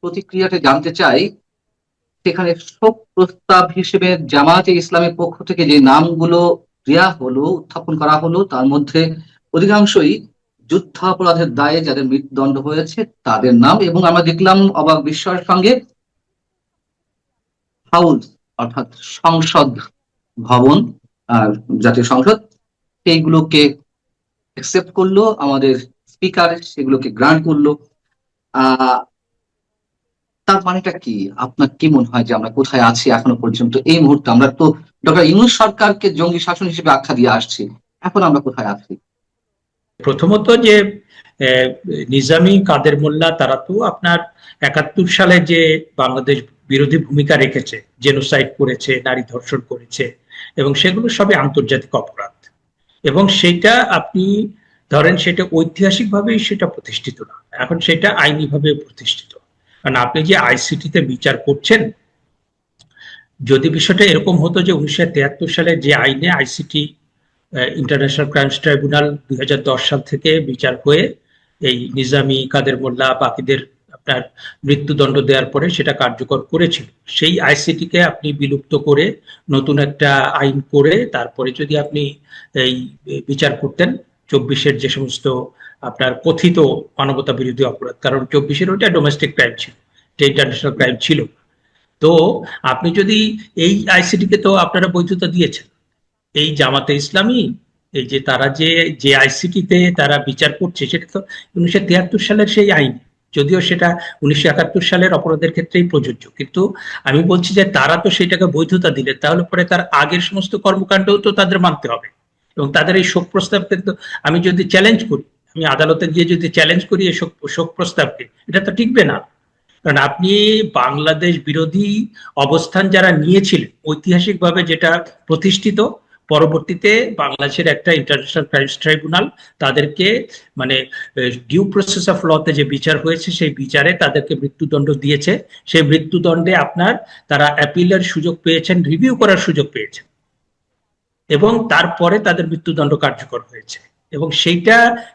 প্রতিক্রিয়াটা জানতে চাই। সেখানে শোক প্রস্তাব হিসেবে জামায়াতে ইসলামের পক্ষ থেকে যে নামগুলো দেয়া হলো, উত্থাপন করা হলো, তার মধ্যে অধিকাংশই যুদ্ধাপরাধের দায়ে যাদের মৃত্যুদণ্ড হয়েছে তাদের নাম। এবং আমরা দেখলাম অবাক বিস্ময়ের সঙ্গে হাউস, অর্থাৎ সংসদ ভবন আর জাতীয় সংসদ, সেইগুলোকে অ্যাকসেপ্ট করলো, আমাদের স্পিকার সেগুলোকে গ্রান্ট করলো। আহ তার মানেটা কি? আপনার কি মনে হয় যে আমরা কোথায় আছি এখনো পর্যন্ত এই মুহূর্তে? আমরা তো ডক্টর ইউনূস সরকারকে জঙ্গি শাসন হিসেবে আখ্যা দিয়ে আসছি, এখন আমরা কোথায় আছি? প্রথমত যে নিজামী, কাদের মোল্লা, তারা তো আপনার ৭১ সালে যে বাংলাদেশ বিরোধী ভূমিকা রেখেছে, জেনোসাইড করেছে, নারী ধর্ষণ করেছে, এবং সেগুলো সবই আন্তর্জাতিক অপরাধ। এবং সেটা আপনি ধরেন সেটা ঐতিহাসিকভাবেই সেটা প্রতিষ্ঠিত না, এখন সেটা আইনিভাবে প্রতিষ্ঠিত। কারণ আপনি যে আইসিটিতে বিচার করছেন, যদি বিষয়টা এরকম হতো যে ১৯৭৩ সালে যে আইনে আইসিটি, ইন্টারন্যাশনাল ক্রাইমস ট্রাইব্যুনাল ২০১০ সাল থেকে বিচার হয়ে এই নিজামী, কাদের মোল্লা, বাকিদের আপনার মৃত্যুদণ্ড দেওয়ার পরে সেটা কার্যকর করেছিল, সেই আইসিটিকে আপনি বিলুপ্ত করে নতুন একটা আইন করে তারপরে যদি আপনি এই বিচার করতেন ২৪-এর যে সমস্ত আপনার কথিত মানবতা বিরোধী অপরাধ, কারণ ২৪-এর ওইটা ডোমেস্টিক ক্রাইম ছিল, এটা ইন্টারন্যাশনাল ক্রাইম ছিল। তো আপনি যদি এই আইসিটিকে তো আপনারা বৈধতা দিয়েছেন, এই জামাতে ইসলামী, এই যে তারা যে যে আইসিটিতে তারা বিচার করছে সেটা তো ১৯৭৩ সালের সেই আইন, যদিও সেটা ১৯৭১ সালের অপরাধের ক্ষেত্রেই প্রযোজ্য, কিন্তু আমি বলছি যে তারা তো সেটাকে বৈধতা দিলে তাহলে পরে তার আগের সমস্ত কর্মকাণ্ডও তো তাদের মানতে হবে। এবং তাদের এই শোক প্রস্তাবকে তো আমি যদি চ্যালেঞ্জ করি, আমি আদালতে গিয়ে যদি চ্যালেঞ্জ করি এই শোক প্রস্তাবকে, এটা তো টিকবে না। কারণ আপনি বাংলাদেশ বিরোধী অবস্থান যারা নিয়েছিলেন ঐতিহাসিকভাবে, যেটা প্রতিষ্ঠিত, পরবর্তীতে বাংলাদেশের একটা ইন্টারন্যাশনাল ক্রাইমস ট্রাইব্যুনাল তাদেরকে মানে ডিউ প্রসেস অফ লতে যে বিচার হয়েছে সেই বিচারে তাদেরকে মৃত্যুদণ্ড দিয়েছে। সেই মৃত্যুদণ্ডে আপনার তারা অ্যাপিলের সুযোগ পেয়েছেন, রিভিউ করার সুযোগ পেয়েছেন, এবং তারপরে তাদের মৃত্যুদণ্ড কার্যকর হয়েছে। এবং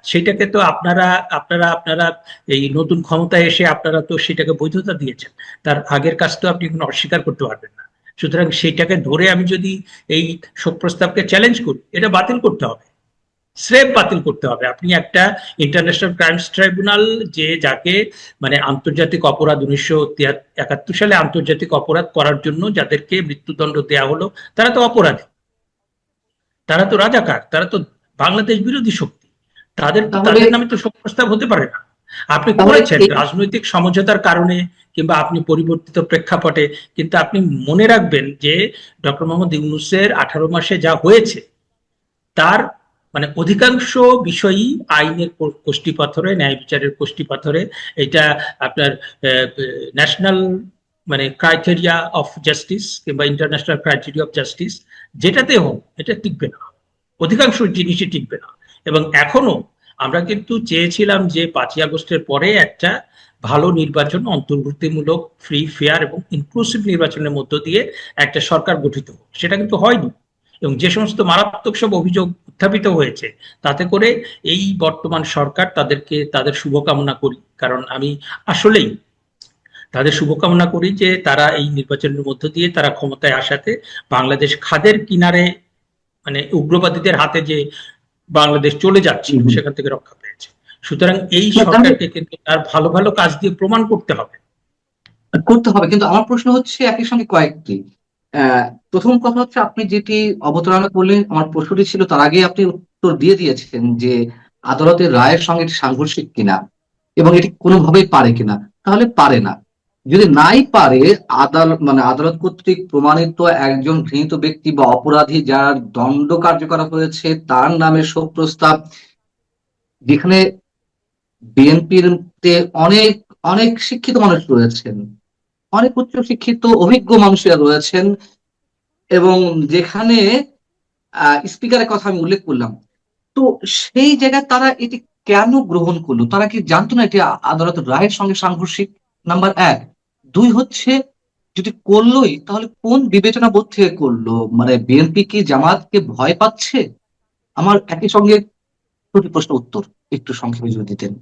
সেইটাকে তো আপনারা আপনারা আপনারা এই নতুন ক্ষমতায় এসে আপনারা তো সেটাকে বৈধতা দিয়েছেন, তার আগের কাজ তো আপনি কোনো অস্বীকার করতে পারবেন না। সুতরাং সেইটাকে ধরে আমি যদি এই শোক প্রস্তাবকে চ্যালেঞ্জ করি, এটা বাতিল করতে হবে, স্রেফ বাতিল করতে হবে। আপনি একটা ইন্টারন্যাশনাল ক্রাইমস ট্রাইব্যুনাল, যে যাকে মানে আন্তর্জাতিক অপরাধ ১৯৭১ সালে আন্তর্জাতিক অপরাধ করার জন্য যাদেরকে মৃত্যুদণ্ড দেওয়া হলো, তারা তো অপরাধী, তারা তো রাজাকার, তারা তো বাংলাদেশ বিরোধী শক্তি, তাদের নামে তো শোক প্রস্তাব হতে পারে না। আপনি করেছেন রাজনৈতিক সমঝোতার কারণে কিংবা আপনি পরিবর্তিত প্রেক্ষাপটে, কিন্তু আপনি মনে রাখবেন যে ডক্টর মোহাম্মদ ইউনূসের ১৮ মাসে যা হয়েছে তার মানে অধিকাংশ বিষয়ই আইনের কষ্টিপাথরে, ন্যায় বিচারের কষ্টিপাথরে। এটা আপনার ন্যাশনাল মানে ক্রাইটেরিয়া অফ জাস্টিস কিংবা ইন্টারন্যাশনাল ক্রাইটেরিয়া অফ জাস্টিস, যেটাতে হোক এটা টিকবে না, অধিকাংশ জিনিসই টিকবে না। এবং এখনো আমরা কিন্তু চেয়েছিলাম যে ৫ই আগস্টের পরে একটা ভালো নির্বাচন, অন্তর্ভুক্তিমূলক, ফ্রি, ফেয়ার এবং ইনক্লুসিভ নির্বাচনের মধ্য দিয়ে একটা সরকার গঠিত হোক, সেটা কিন্তু হয়নি। এবং যে সমস্ত মারাত্মক সব অভিযোগ উত্থাপিত হয়েছে, তাতে করে এই বর্তমান সরকার, তাদেরকে তাদের শুভকামনা করি, কারণ আমি আসলেই তাদের শুভকামনা করি যে তারা এই নির্বাচনের মধ্য দিয়ে তারা ক্ষমতায় আসাতে বাংলাদেশ খাদের কিনারে মানে উগ্রবাদীদের হাতে যে বাংলাদেশ চলে যাচ্ছে সেখান থেকে রক্ষা পেয়েছে। সুতরাং এই সরকারকে কিন্তু তার ভালো ভালো কাজ দিয়ে প্রমাণ করতে হবে। কিন্তু আমার প্রশ্ন হচ্ছে একই সঙ্গে কয়েকটি। প্রথম কথা হচ্ছে, আপনি যেটি অবতারণা করলেন, আমার প্রশ্নটি ছিল তার আগে আপনি উত্তর দিয়ে দিয়েছেন যে আদালতের রায়ের সঙ্গে এটি সাংঘর্ষিক কিনা এবং এটি কোনোভাবেই পারে কিনা। তাহলে পারে না। যদি নাই পারে, আদালত কর্তৃক প্রমাণিত একজন ঘৃণিত ব্যক্তি বা অপরাধী যার দণ্ড কার্যকর হয়েছে তার নামে শোক প্রস্তাব, যেখানে বিএনপির অনেক অনেক শিক্ষিত মানুষ রয়েছেন, অনেক উচ্চ শিক্ষিত অভিজ্ঞ মানুষেরা রয়েছেন, এবং যেখানে স্পিকারের কথা আমি উল্লেখ করলাম, তো সেই জায়গায় তারা এটি কেন গ্রহণ করলো? তারা কি জানতো না এটি আদালতের রায়ের সঙ্গে সাংঘর্ষিক? নাম্বার এক। দুই হচ্ছে, যদি করলোই তাহলে কোন বিবেচনা বোধ থেকে করলো? বিএনপি কি জামাতকে ভয় পাচ্ছে? আমার একই সঙ্গে দুটি প্রশ্ন উত্তর একটু সংক্ষেপে যদি দিতেন।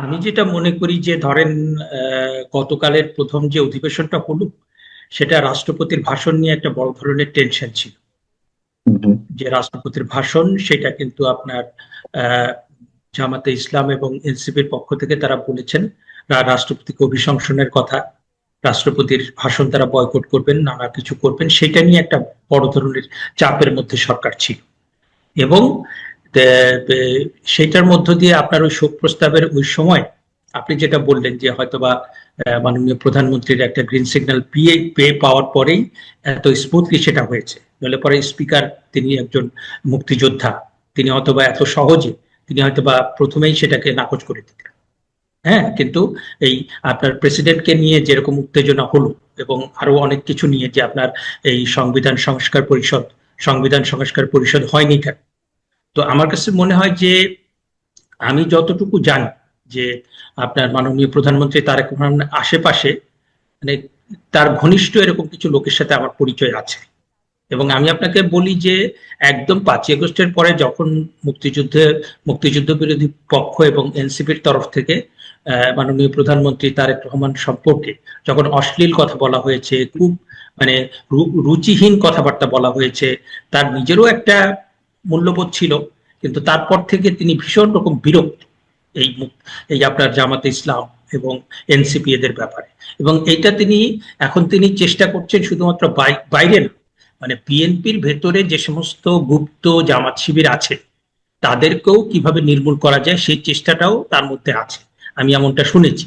আমি যেটা মনে করি যে ধরেন গতকালের প্রথম যে অধিবেশনটা হলো সেটা রাষ্ট্রপতির ভাষণ নিয়ে একটা বড় ধরনের টেনশন ছিল। হুম, হুম। যে রাষ্ট্রপতির ভাষণ সেটা কিন্তু আপনার আহ, জামাতে ইসলাম এবং এনসিপির পক্ষ থেকে তারা বলেছেন রাষ্ট্রপতিকে অভিশংসনের কথা, রাষ্ট্রপতির ভাষণ তারা বয়কট করবেন, নানা কিছু করবেন, সেটা নিয়ে একটা বড় ধরনের চাপের মধ্যে সরকার ছিল। এবং সেটার মধ্য দিয়ে আপনার ওই শোক প্রস্তাবের ওই সময় আপনি যেটা বললেন যে হয়তোবা মাননীয় প্রধানমন্ত্রীর একটা গ্রিন সিগন্যাল পেয়ে পাওয়ার পরেই এত স্মুথলি সেটা হয়েছে। নইলে পরে স্পিকার, তিনি একজন মুক্তিযোদ্ধা, তিনি হয়তোবা এত সহজে তিনি হয়তোবা প্রথমেই সেটাকে নাকচ করে দিতেন। হ্যাঁ, কিন্তু এই আপনার প্রেসিডেন্টকে নিয়ে যেরকম উত্তেজনা হলো এবং আরো অনেক কিছু নিয়ে, যে আপনার এই সংবিধান সংস্কার পরিষদ হয়নি কেন। তো আমার কাছে মনে হয় যে আমি যতটুকু জানি যে আপনার মাননীয় প্রধানমন্ত্রী তারেক রহমানের আশেপাশে মানে তার ঘনিষ্ঠ এরকম কিছু লোকের সাথে আমার পরিচয় আছে। এবং আমি আপনাকে বলি যে একদম 5ই আগস্টের পরে যখন মুক্তিযুদ্ধ বিরোধী পক্ষ এবং এনসিপির তরফ থেকে মাননীয় প্রধানমন্ত্রী তারেক রহমান সম্পর্কে যখন অশ্লীল কথা বলা হয়েছে, খুব মানে রুচিহীন কথাবার্তা বলা হয়েছে, তার নিজেরও একটা মূল্যবোধ ছিল, কিন্তু তারপর থেকে তিনি ভীষণ রকম বিরক্ত এই এই আপনার জামাতে ইসলাম এবং এনসিপি এদের ব্যাপারে। এবং এইটা তিনি চেষ্টা করছেন শুধুমাত্র বাইরে না, মানে বিএনপির ভেতরে যে সমস্ত গুপ্ত জামাত শিবির আছে তাদেরকেও কিভাবে নির্মূল করা যায় সেই চেষ্টাটাও তার মধ্যে আছে, আমি এমনটা শুনেছি।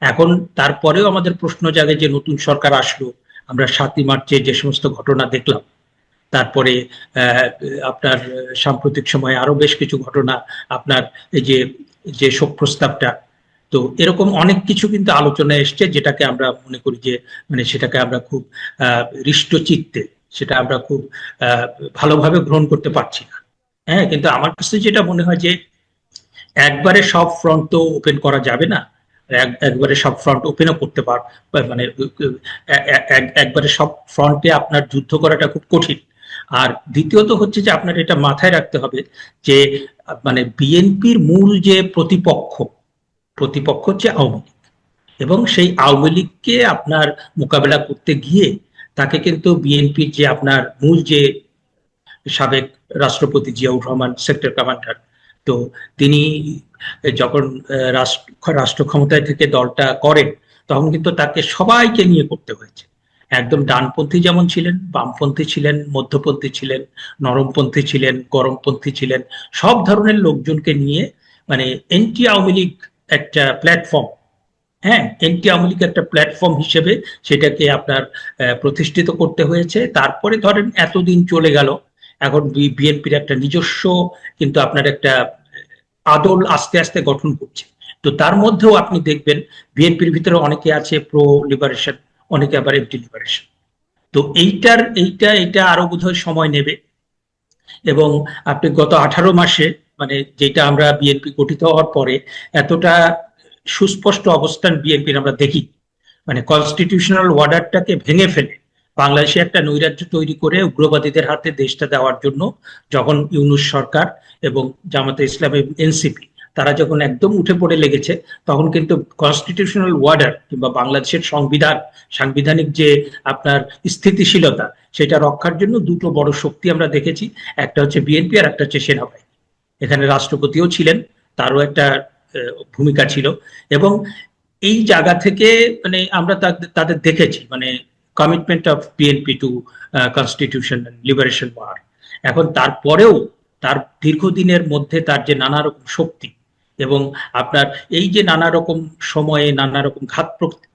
এখন তারপরেও আমাদের প্রশ্ন জাগে যে নতুন সরকার আসলো, আমরা 7ই মার্চে যে সমস্ত ঘটনা দেখলাম, তারপরে আপনার সাম্প্রতিক সময়ে আরো বেশ কিছু ঘটনা, আপনার এই যে যে শোক প্রস্তাবটা, তো এরকম অনেক কিছু কিন্তু আলোচনায় এসছে, যেটাকে আমরা মনে করি যে মানে সেটাকে আমরা খুব হৃষ্ট চিত্তে, সেটা আমরা খুব ভালোভাবে গ্রহণ করতে পারছি না। হ্যাঁ, কিন্তু আমার কাছে যেটা মনে হয় যে একবারে সব ফ্রন্ট তো ওপেন করা যাবে না, একবারে সব ফ্রন্ট ওপেনও করতে মানে একবারে সব ফ্রন্টে আপনার যুদ্ধ করাটা খুব কঠিন। আর দ্বিতীয়ত হচ্ছে যে আপনার এটা মাথায় রাখতে হবে যে মানে বিএনপির মূল যে প্রতিপক্ষ হচ্ছে আওয়ামী লীগ, এবং সেই আওয়ামী লীগকে আপনার মোকাবেলা করতে গিয়ে তাকে কিন্তু বিএনপির যে আপনার মূল যে সাবেক রাষ্ট্রপতি জিয়াউর রহমান সেক্টর কমান্ডার, তো তিনি যখন রাষ্ট্র ক্ষমতায় থেকে দলটা করেন তখন কিন্তু তাকে সবাইকে নিয়ে করতে হয়েছে। একদম ডানপন্থী যেমন ছিলেন, বামপন্থী ছিলেন, মধ্যপন্থী ছিলেন, নরমপন্থী ছিলেন, গরমপন্থী ছিলেন, সব ধরনের লোকজনকে নিয়ে মানে এন্টি আওয়ামী লীগ একটা প্ল্যাটফর্ম, হ্যাঁ, এন্টি আওয়ামী লীগ একটা প্ল্যাটফর্ম হিসেবে সেটাকে আপনার প্রতিষ্ঠিত করতে হয়েছে। তারপরে ধরেন এতদিন চলে গেল, এখন বিএনপির একটা নিজস্ব কিন্তু আপনার একটা আদল আস্তে আস্তে গঠন করছে। তো তার মধ্যেও আপনি দেখবেন বিএনপির ভিতরে অনেকে আছে প্রো লিবারেশন, অনেকে আবার এন্টি লিবারেশন। তো এইটা আরো বোধহয় সময় নেবে। এবং আপনি গত 18 মাসে মানে যেটা আমরা বিএনপি গঠিত হওয়ার পরে এতটা সুস্পষ্ট অবস্থান বিএনপির আমরা দেখি, মানে কনস্টিটিউশনাল অর্ডারটাকে ভেঙে ফেলে বাংলাদেশে একটা নৈরাজ্য তৈরি করে উগ্রবাদীদের হাতে দেশটা দেওয়ার জন্য যখন ইউনূস সরকার এবং জামাতে ইসলাম এবং এনসিপি তারা যখন একদম উঠে পড়ে লেগেছে, তখন কিন্তু কনস্টিটিউশনাল অর্ডার কিংবা বাংলাদেশের সাংবিধানিক যে আপনার স্থিতিশীলতা সেটা রক্ষার জন্য দুটো বড় শক্তি আমরা দেখেছি, একটা হচ্ছে বিএনপি আর একটা হচ্ছে সেনাবাহিনী। এখানে রাষ্ট্রপতিও ছিলেন, তারও একটা ভূমিকা ছিল। এবং এই জায়গা থেকে মানে আমরা তাদের দেখেছি মানে commitment of BNP to constitution liberation war. এখন তারপরেও তার দীর্ঘদিনের মধ্যে তার যে নানা রকম শক্তি এবং আপনার এই যে নানা রকম সময়ে নানা রকম ঘাত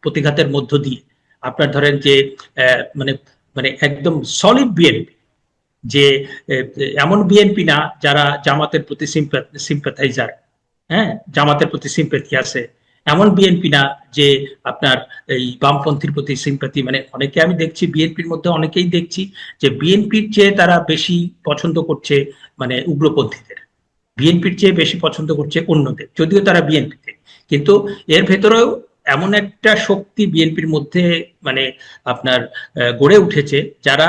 প্রতিঘাতের মধ্য দিয়ে আপনার ধরেন যে মানে মানে একদম সলিড বিএনপি, যে এমন বিএনপি না যারা জামাতের প্রতি সিম্প্যাথাইজার, হ্যাঁ, জামাতের প্রতি সিম্প্যাথি আছে, এমন বিএনপি না যে আপনার এই বামপন্থীর প্রতি সিম্প্যাথি, মানে অনেকে আমি দেখছি বিএনপির মধ্যে অনেকেই দেখছি যে বিএনপির চেয়ে তারা বেশি পছন্দ করছে মানে উগ্রপন্থীদের, বিএনপির চেয়ে বেশি পছন্দ করছে অন্যদের, যদিও তারা বিএনপিতে, কিন্তু এর ভেতরেও এমন একটা শক্তি বিএনপির মধ্যে মানে আপনার গড়ে উঠেছে যারা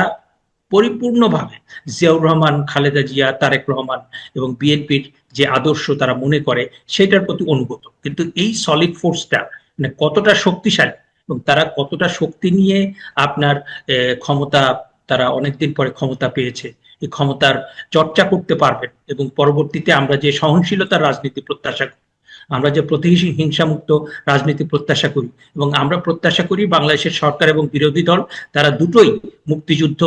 পরিপূর্ণভাবে জিয়াউর রহমান, খালেদা জিয়া, তারেক রহমান এবং বিএনপির যে আদর্শ তারা মনে করে সেটার প্রতি অনুগত, কিন্তু এই সলিড ফোর্সটা মানে কতটা শক্তিশালী এবং তারা কতটা শক্তি নিয়ে আপনার ক্ষমতা, তারা অনেকদিন পরে ক্ষমতা পেয়েছে, এই ক্ষমতার চর্চা করতে পারবেন এবং পরবর্তীতে আমরা যে সহনশীলতার রাজনীতি প্রত্যাশা করি, আমরা যে প্রতিহিংসা মুক্ত রাজনীতি প্রত্যাশা করি, এবং আমরা প্রত্যাশা করি বাংলাদেশের সরকার এবং বিরোধী দল তারা দুটোই মুক্তিযুদ্ধ,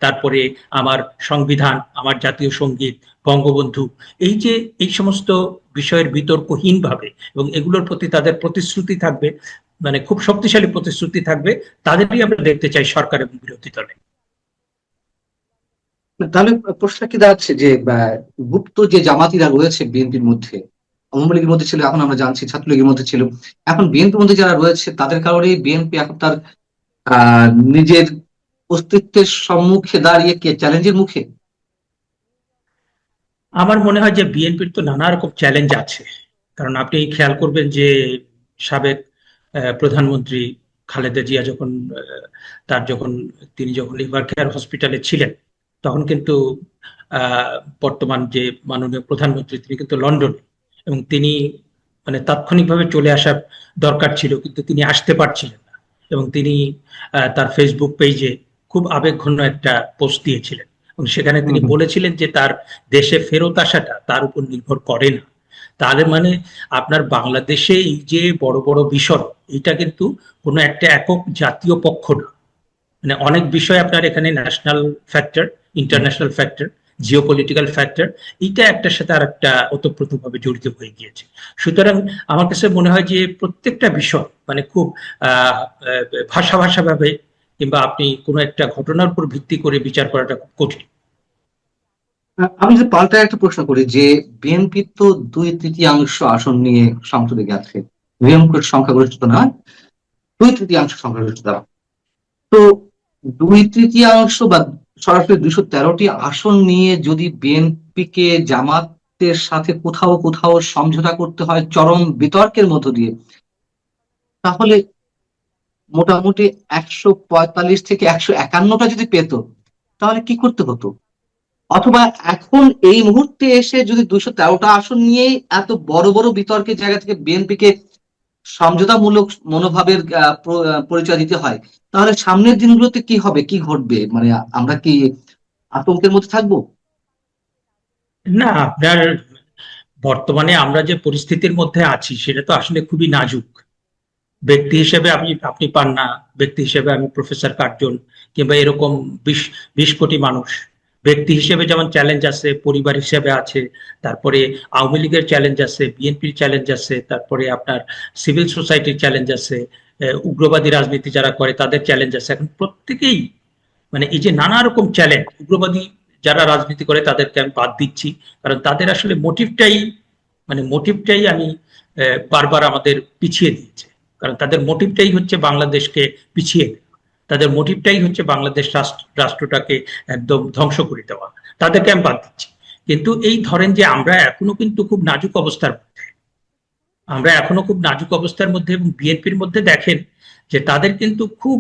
তারপরে আমার সংবিধান, আমার জাতীয় সঙ্গীত, বঙ্গবন্ধু, এই যে এই সমস্ত বিষয়ের বিতর্কহীন ভাবে এবং এগুলোর প্রতি তাদের প্রতিশ্রুতি থাকবে, মানে খুব শক্তিশালী প্রতিশ্রুতি থাকবে, তাদেরই আমরা দেখতে চাই সরকার এবং বিরোধী দলে। তাহলে প্রশ্নটা কি দাঁড়াচ্ছে যে গুপ্ত যে জামাতিরা রয়েছে বিএনপির মধ্যে, আওয়ামী লীগের মধ্যে ছিল, এখন আমরা জানছি ছাত্রলীগের মধ্যে ছিল, এখন বিএনপির মধ্যে যারা রয়েছে তাদের কারণে বিএনপি এখন তার নিজের অস্তিত্বের সম্মুখে দাঁড়িয়ে কে চ্যালেঞ্জের মুখে? আমার মনে হয় যে বিএনপির তো নানা রকম চ্যালেঞ্জ আছে, কারণ আপনি খেয়াল করবেন যে সাবেক প্রধানমন্ত্রী খালেদা জিয়া যখন যখন তিনি যখন লিভার কেয়ার হসপিটালে ছিলেন, তখন কিন্তু বর্তমান যে মাননীয় প্রধানমন্ত্রী তিনি কিন্তু লন্ডনে, এবং তিনি মানে তাৎক্ষণিকভাবে চলে আসার দরকার ছিল কিন্তু তিনি আসতে পারছিলেন না, এবং তিনি তার ফেসবুক পেজে খুব আবেগঘন একটা পোস্ট দিয়েছিলেন এবং সেখানে তিনি বলেছিলেন যে তার দেশে ফেরত আসাটা তার উপর নির্ভর করে না। তাহলে মানে আপনার বাংলাদেশে এই যে বড় বড় বিষয়, এটা কিন্তু কোনো একটা একক জাতীয় পক্ষ না, মানে অনেক বিষয় আপনার এখানে national factor, international factor, geopolitical factor, এইটা একটার সাথে আর একটা ওতপ্রোতভাবে জড়িত হয়ে গিয়েছে। সুতরাং আমার কাছে মনে হয় যে প্রত্যেকটা বিষয় মানে খুব ভাষা ভাষা ভাবে কিংবা আপনি কোনো একটা ঘটনার উপর ভিত্তি করে বিচার করাটা খুব কঠিন। আমি যদি পাল্টায় একটা প্রশ্ন করি যে বিএনপি তো 2/3 আসন নিয়ে সংসদে গেছে, ভয়ঙ্কর সংখ্যাগরিষ্ঠতা নয়, 2/3 সংখ্যাগরিষ্ঠতা। তো 2/3 বা সরাসরি 213টি আসন নিয়ে যদি বিএনপি কে জামাতের সাথে কোথাও কোথাও সমঝোতা করতে হয় চরম বিতর্কের মধ্য দিয়ে, তাহলে মোটামুটি 145 থেকে 151টা যদি পেত, তাহলে কি করতে হতো? অথবা এখন এই মুহূর্তে এসে যদি 213টা আসন নিয়েই এত বড় বড় বিতর্কের জায়গা থেকে বিএনপি কে সমঝোতামূলক মনোভাবের পরিচয় দিতে হয়, তাহলে সামনের দিনগুলোতে কি হবে, কি ঘটবে? মানে আমরা কি আতঙ্কের মধ্যে থাকবো? না, আপনার বর্তমানে আমরা যে পরিস্থিতির মধ্যে আছি সেটা তো আসলে খুবই নাজুক। ব্যক্তি হিসেবে আপনি পান না, ব্যক্তি হিসেবে আমি প্রফেসর কার্জন কিংবা এরকম 20 কোটি মানুষ, ব্যক্তি হিসেবে যেমন চ্যালেঞ্জ আছে, পরিবার হিসেবে আছে, তারপরে আওয়ামী লীগের চ্যালেঞ্জ আছে, বিএনপির চ্যালেঞ্জ আছে, তারপরে আপনার সিভিল সোসাইটির চ্যালেঞ্জ আছে, উগ্রবাদী রাজনীতি যারা করে তাদের চ্যালেঞ্জ আছে। এখন প্রত্যেকেই মানে এই যে নানা রকম চ্যালেঞ্জ, উগ্রবাদী যারা রাজনীতি করে তাদেরকে আমি বাদ দিচ্ছি, কারণ তাদের আসলে মোটিভটাই আমি বারবার আমাদের পিছিয়ে দিয়েছে, কারণ তাদের মোটিভটাই হচ্ছে বাংলাদেশকে পিছিয়ে দেওয়া, তাদের মোটিভটাই হচ্ছে বাংলাদেশ রাষ্ট্রটাকে একদম ধ্বংস করে দেওয়া, তাদেরকে আমি বাদ দিচ্ছি। কিন্তু এই ধরেন যে আমরা এখনো কিন্তু খুব নাজুক অবস্থার মধ্যে, এবং বিএনপির মধ্যে দেখেন যে তাদের কিন্তু খুব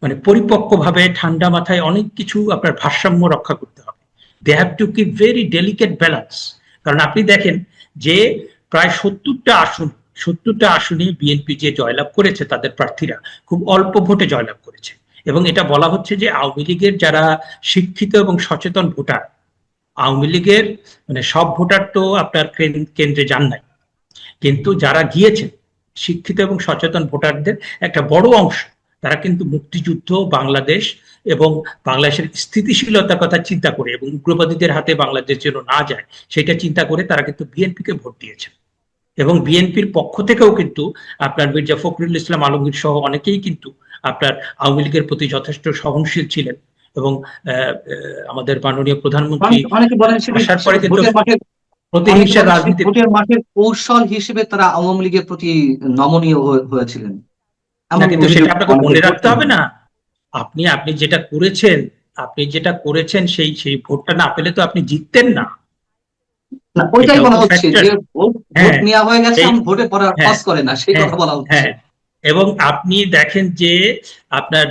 মানে পরিপক্কভাবে ঠান্ডা মাথায় অনেক কিছু আপনার ভারসাম্য রক্ষা করতে হবে। They have to keep very delicate balance. কারণ আপনি দেখেন যে প্রায় 70টা আসনে বিএনপি যে জয়লাভ করেছে তাদের প্রার্থীরা খুব অল্প ভোটে জয়লাভ করেছে, এবং এটা বলা হচ্ছে যে আওয়ামী লীগের যারা শিক্ষিত এবং সচেতন ভোটার, আওয়ামী লীগের মানে সব ভোটার তো আপনার কেন্দ্রে যান নাই, কিন্তু যারা গিয়েছেন শিক্ষিত এবং সচেতন ভোটারদের একটা বড় অংশ, তারা কিন্তু মুক্তিযুদ্ধ, বাংলাদেশ এবং বাংলাদেশের স্থিতিশীলতার কথা চিন্তা করে এবং উগ্রবাদীদের হাতে বাংলাদেশ যেন না যায় সেটা চিন্তা করে তারা কিন্তু বিএনপিকে ভোট দিয়েছে। এবং বিএনপির পক্ষ থেকেও কিন্তু আপনার মির্জা ফখরুল ইসলাম আলমগীর সহ অনেকেই কিন্তু আপনার আওয়ামী লীগের প্রতি যথেষ্ট সহনশীল ছিলেন, এবং আমাদের মাননীয় প্রধানমন্ত্রী অনেকে বলেন আসার পরে কিন্তু প্রতিহিংসার রাজনীতি, ভোটের মাঠের কৌশল হিসেবে তারা আওয়ামী লীগের প্রতি নমনীয় হয়েছিলেন। কিন্তু সেটা আপনাকে মনে রাখতে হবে না, আপনি আপনি যেটা করেছেন সেই ভোটটা না পেলে তো আপনি জিততেন না। ওইটাই বলা হচ্ছে যে ভোট নেওয়া হয়ে গেছে, ভোটে পরে পাস করে না, সেই কথা বলা হচ্ছে। এবং আপনি দেখেন যে আপনার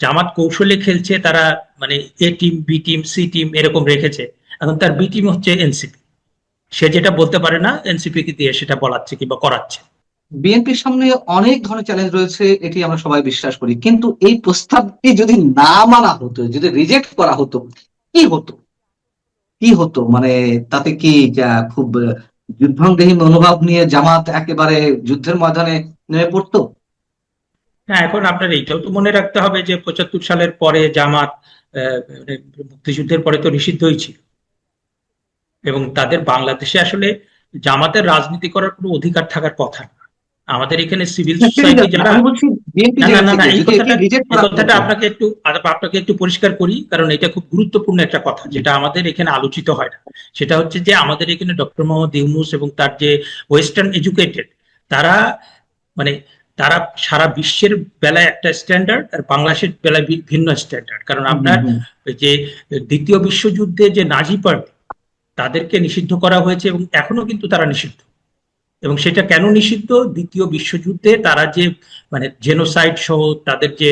জামাত কৌশলে খেলছে, তারা মানে A team, B team, C team এরকম রেখেছে, এখন তার বি টিম হচ্ছে এনসিপি। সে যেটা বলতে পারে না এনসিপি কে দিয়ে সেটা বলাচ্ছে কিংবা করাচ্ছে। বিএনপির সামনে অনেক ধরনের চ্যালেঞ্জ রয়েছে, এটি আমরা সবাই বিশ্বাস করি, কিন্তু এই প্রস্তাবটি যদি না মানা হতো, যদি রিজেক্ট করা হতো, কি হতো? কি হতো মানে তাতে কি খুব যুদ্ধংদেহী মনোভাব নিয়ে জামাত একেবারে যুদ্ধের ময়দানে নেমে পড়তো? হ্যাঁ, এখন আপনার এইটাও তো মনে রাখতে হবে যে 75 সালের পরে জামাত মানে মুক্তিযুদ্ধের পরে তো নিষিদ্ধই ছিল, এবং তাদের বাংলাদেশে আসলে জামাতের রাজনীতি করার কোনো অধিকার থাকার কথা না। আমাদের এখানে সিভিল না, সেটি সোসাইটি যাচ্ছে না, যারা, আমি বলছি বিএনপি না না জায়গা না না, থেকে এই যদি এটি কথাটা, রিজেক্ট এই করা কথাটা হতো। আপনাকে একটু পরিষ্কার করি, কারণ এটা খুব গুরুত্বপূর্ণ একটা কথা যেটা আমাদের এখানে আলোচিত হয় না। সেটা হচ্ছে যে আমাদের এখানে ডক্টর মোহাম্মদ ইউনূস এবং তার যে ওয়েস্টার্ন এডুকেটেড, তারা মানে তারা সারা বিশ্বের বেলায় একটা স্ট্যান্ডার্ড, আর বাংলাদেশের বেলায় ভিন্ন স্ট্যান্ডার্ড। কারণ হুম, হুম, আপনার হুম। ওই যে দ্বিতীয় বিশ্বযুদ্ধে যে নাজি পার্টি, তাদেরকে নিষিদ্ধ করা হয়েছে এবং এখনো কিন্তু তারা নিষিদ্ধ। এবং সেটা কেন নিষিদ্ধ? দ্বিতীয় বিশ্বযুদ্ধে তারা যে মানে জেনোসাইড সহ তাদের যে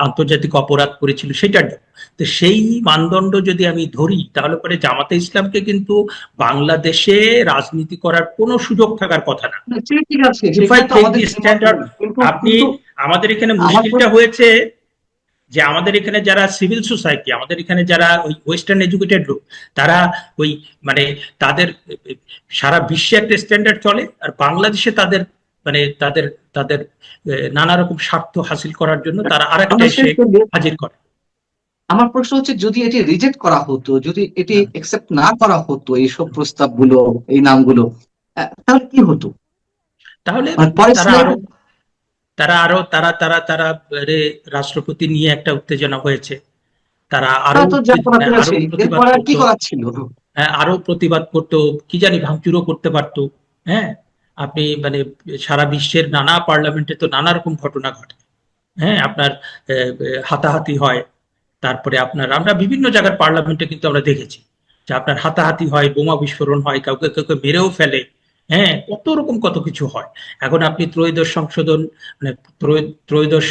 আন্তর্জাতিক অপরাধ করেছিল সেটার জন্য। তো সেই মানদণ্ড যদি আমি ধরি, তাহলে পরে জামাতে ইসলামকে কিন্তু বাংলাদেশে রাজনীতি করার কোনো সুযোগ থাকার কথা না। না, সে ঠিক আছে, ইফ আই সেখানে তো টেক আমাদের দি দ্বিমত স্ট্যান্ডার্ড, নেই, কিন্তু আপনি, কিন্তু আমাদের এখানে আমার মুশকিলটা হয়েছে যে আমাদের এখানে যারা সিভিল সোসাইটি, আমাদের এখানে যারা ওই ওয়েস্টার্ন এডুকেটেড লোক, তারা ওই মানে তাদের সারা বিশ্বে একটা স্ট্যান্ডার্ড চলে, আর বাংলাদেশে তাদের মানে তাদের তাদের নানা রকম স্বার্থ হাসিল করার জন্য তারা আরেকটা আমরা শেষ এসে করবো। হাজির করে। আমার প্রশ্ন হচ্ছে, যদি এটি রিজেক্ট করা হতো, যদি এটি হ্যাঁ, একসেপ্ট না করা হতো, এইসব প্রস্তাবগুলো, এই নামগুলো, তাহলে কি হতো? তাহলে মানে পরে তারা স্লাইড আরো তারা আরো তারা তারা তারা রাষ্ট্রপতি নিয়ে একটা উত্তেজনা হয়েছে, তারা আরো তো যা করা মানে আরো করেছে, প্রতিবাদ এরপরে আর কি করতো। করার ছিল? হ্যাঁ, আরো প্রতিবাদ করতো, কি জানি ভাঙচুরও করতে পারতো। হ্যাঁ, আপনি মানে সারা বিশ্বের নানা পার্লামেন্টে তো নানা রকম ঘটনা ঘটে। হ্যাঁ, আপনার হাতাহাতি হয়, তারপরে আপনার আমরা বিভিন্ন জায়গার পার্লামেন্টে কিন্তু আমরা দেখেছি যে আপনার হাতাহাতি হয়, বোমা বিস্ফোরণ হয়, কাউকে কাউকে মেরেও ফেলে। হ্যাঁ, কত রকম কত কিছু হয়। এখন আপনি ত্রয়োদশ সংশোধন মানে ত্রয়োদশ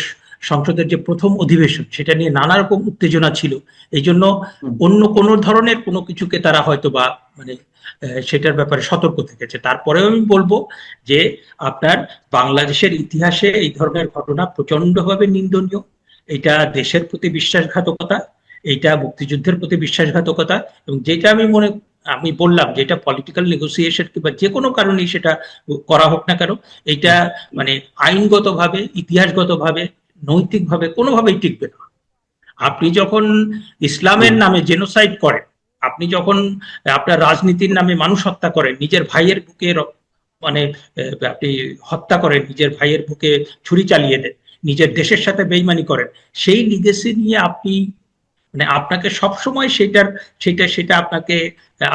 সংসদের যে প্রথম অধিবেশন, সেটা নিয়ে নানা রকম উত্তেজনা ছিল। এই জন্য হুম। অন্য কোন ধরনের কোনো কিছুকে তারা হয়তো বা মানে সেটার ব্যাপারে সতর্ক থেকেছে। তারপরেও আমি বলবো যে আপনার বাংলাদেশের ইতিহাসে এই ধরনের ঘটনা প্রচন্ডভাবে নিন্দনীয়। এটা দেশের প্রতি বিশ্বাসঘাতকতা, এইটা মুক্তিযুদ্ধের প্রতি বিশ্বাসঘাতকতা। এবং যেটা আমি বললাম যেটা পলিটিক্যাল নেগোসিয়েশন কিংবা যে কোনো কারণেই সেটা করা হোক না কেন, এইটা মানে আইনগতভাবে, ইতিহাসগতভাবে, নৈতিকভাবে কোনোভাবেই টিকবে না। আপনি যখন ইসলামের নামে জেনোসাইড করেন, আপনি যখন আপনার রাজনীতির নামে মানুষ হত্যা করেন, নিজের ভাইয়ের বুকে মানে আপনি হত্যা করেন, নিজের ভাইয়ের বুকে ছুরি চালিয়ে দেন, নিজের দেশের সাথে বেইমানি করেন, সেই লিগেসি নিয়ে আপনি মানে আপনাকে সবসময় সেটা আপনাকে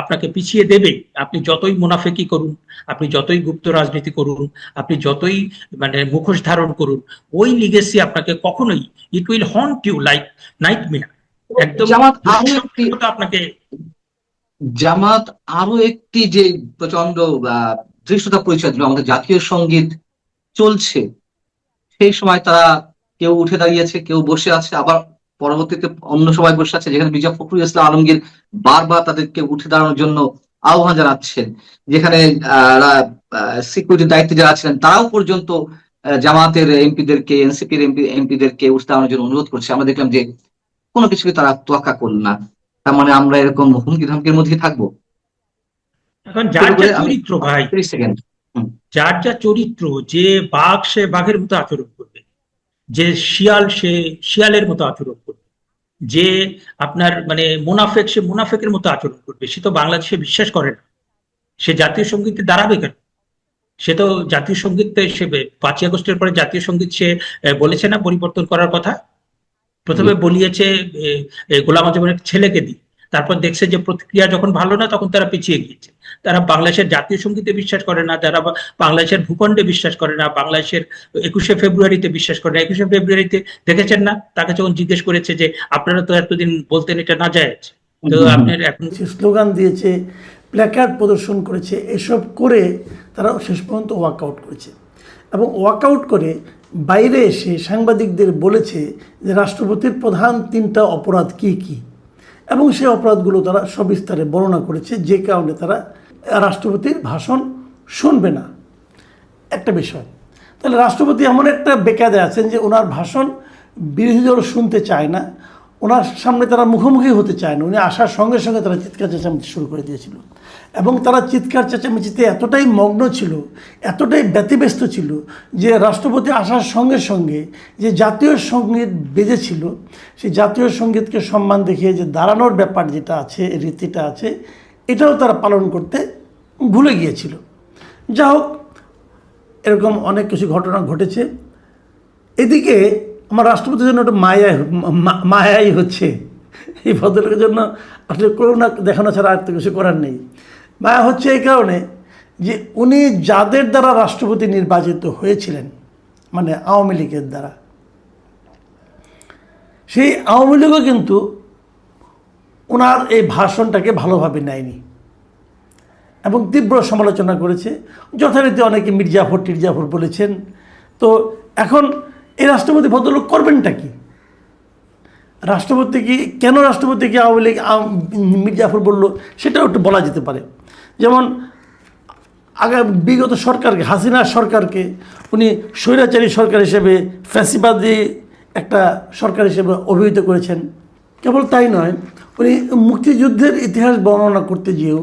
আপনাকে পিছিয়ে দেবেই। আপনি যতই মুনাফেকি করুন, আপনি যতই গুপ্ত রাজনীতি করুন, আপনি যতই মানে মুখোশ ধারণ করুন, ওই লিগেসি আপনাকে কখনোই, it will haunt you like nightmare. একদম জামাত আরো একটি দুঃস্বপ্নের মতো আপনাকে। জামাত আরো একটি যে প্রচন্ড ধৃষ্টতা পরিচয় দিল, আমাদের জাতীয় সঙ্গীত চলছে, সেই সময় তারা কেউ উঠে দাঁড়িয়েছে, কেউ বসে আছে, আবার পরবর্তীতে অন্য সবাই বসে আছে, যেখানে মির্জা ফখরুল ইসলাম আলমগীর বারবার তাদেরকে উঠে দাঁড়ানোর জন্য আহ্বান জানাচ্ছেন, যেখানে সিকিউরিটির দায়িত্বে যারা ছিলেন তারাও পর্যন্ত জামাতের এমপিদেরকে, এনসিপির এমপিদেরকে উঠে দাঁড়ানোর জন্য অনুরোধ করছে। আমরা দেখলাম যে কোনো কিছুকে তারা তোয়াক্কা করল না। তার মানে আমরা এরকম হুমকি ধামকির মধ্যে থাকবো? এখন ছোট যার যা করে আমি চরিত্র ভাই, 30 সেকেন্ড। যার যা চরিত্র, যে বাঘ সে বাঘের মতো আচরণ করবে, যে শিয়াল সে শিয়ালের মতো আচরণ করবে, যে আপনার মানে মুনাফেক সে মুনাফেকের মতো আচরণ করবে, সে তো বাংলাদেশে বিশ্বাস করে না। সে জাতীয় সঙ্গীতে দাঁড়াবে কেন? সে তো জাতীয় সঙ্গীত, সে 5ই আগস্টের পরে জাতীয় সঙ্গীত সে বলেছে না পরিবর্তন করার কথা। জি। প্রথমে বলিয়েছে গোলাম আজমের ছেলেকে দিয়ে, তারপর দেখছে যে প্রতিক্রিয়া যখন ভালো না, তখন তারা পিছিয়ে গিয়েছে। তারা বাংলাদেশের জাতীয় সঙ্গীতে বিশ্বাস করে না, যারা বাংলাদেশের ভূখণ্ডে বিশ্বাস করে না, বাংলাদেশের 21শে ফেব্রুয়ারিতে বিশ্বাস করে না। 21শে ফেব্রুয়ারিতে দেখেছেন না, তাকে যখন জিজ্ঞেস করেছে যে আপনারা তো এতদিন বলতেন এটা না যায়, তো আপনার এখন স্লোগান দিয়েছে, প্ল্যাকার্ড প্রদর্শন করেছে, এসব করে তারা শেষ পর্যন্ত ওয়াকআউট করেছে। এবং ওয়াকআউট করে বাইরে এসে সাংবাদিকদের বলেছে যে রাষ্ট্রপতির প্রধান 3টা অপরাধ কি কি, এবং সেই অপরাধগুলো তারা সবিস্তারে বর্ণনা করেছে, যে কারণে তারা রাষ্ট্রপতির ভাষণ শুনবে না। একটা বিষয়, তাহলে রাষ্ট্রপতি এমন একটা বেকায়দায় আছেন যে ওনার ভাষণ বিরোধী দল শুনতে চায় না, ওনার সামনে তারা মুখোমুখি হতে চায় না। উনি আসার সঙ্গে সঙ্গে তারা চিৎকার চেঁচামেচি শুরু করে দিয়েছিল, এবং তারা চিৎকার চেঁচামেচিতে এতটাই মগ্ন ছিল, এতটাই ব্যতিব্যস্ত ছিল যে রাষ্ট্রপতি আসার সঙ্গে সঙ্গে যে জাতীয় সঙ্গীত বেজেছিল, সেই জাতীয় সঙ্গীতকে সম্মান দেখিয়ে যে দাঁড়ানোর ব্যাপার যেটা আছে, রীতিটা আছে, এটাও তারা পালন করতে ভুলে গিয়েছিল। যা হোক, এরকম অনেক কিছু ঘটনা ঘটেছে। এদিকে আমার রাষ্ট্রপতির জন্য একটা মায়াই হচ্ছে। এই ভদ্রলোকের জন্য আসলে করুণা দেখানো ছাড়া আর তো কিছু করার নেই। মায়া হচ্ছে এই কারণে যে উনি যাদের দ্বারা রাষ্ট্রপতি নির্বাচিত হয়েছিলেন, মানে আওয়ামী লীগের দ্বারা, সেই আওয়ামী লীগও কিন্তু ওনার এই ভাষণটাকে ভালোভাবে নেয়নি এবং তীব্র সমালোচনা করেছে। যথারীতি অনেকে মির্জাফর টিরজাফর বলেছেন। তো এখন এই রাষ্ট্রপতি ভদ্রলোক করবেনটা কি? রাষ্ট্রপতি কি কেন রাষ্ট্রপতিকে আওয়ামী লীগ মির্জাফর বলল, সেটাও একটু বলা যেতে পারে। যেমন বিগত সরকারকে, হাসিনা সরকারকে উনি স্বৈরাচারী সরকার হিসেবে, ফ্যাসিবাদী একটা সরকার হিসেবে অভিহিত করেছেন। কেবল তাই নয়, উনি মুক্তিযুদ্ধের ইতিহাস বর্ণনা করতে গিয়েও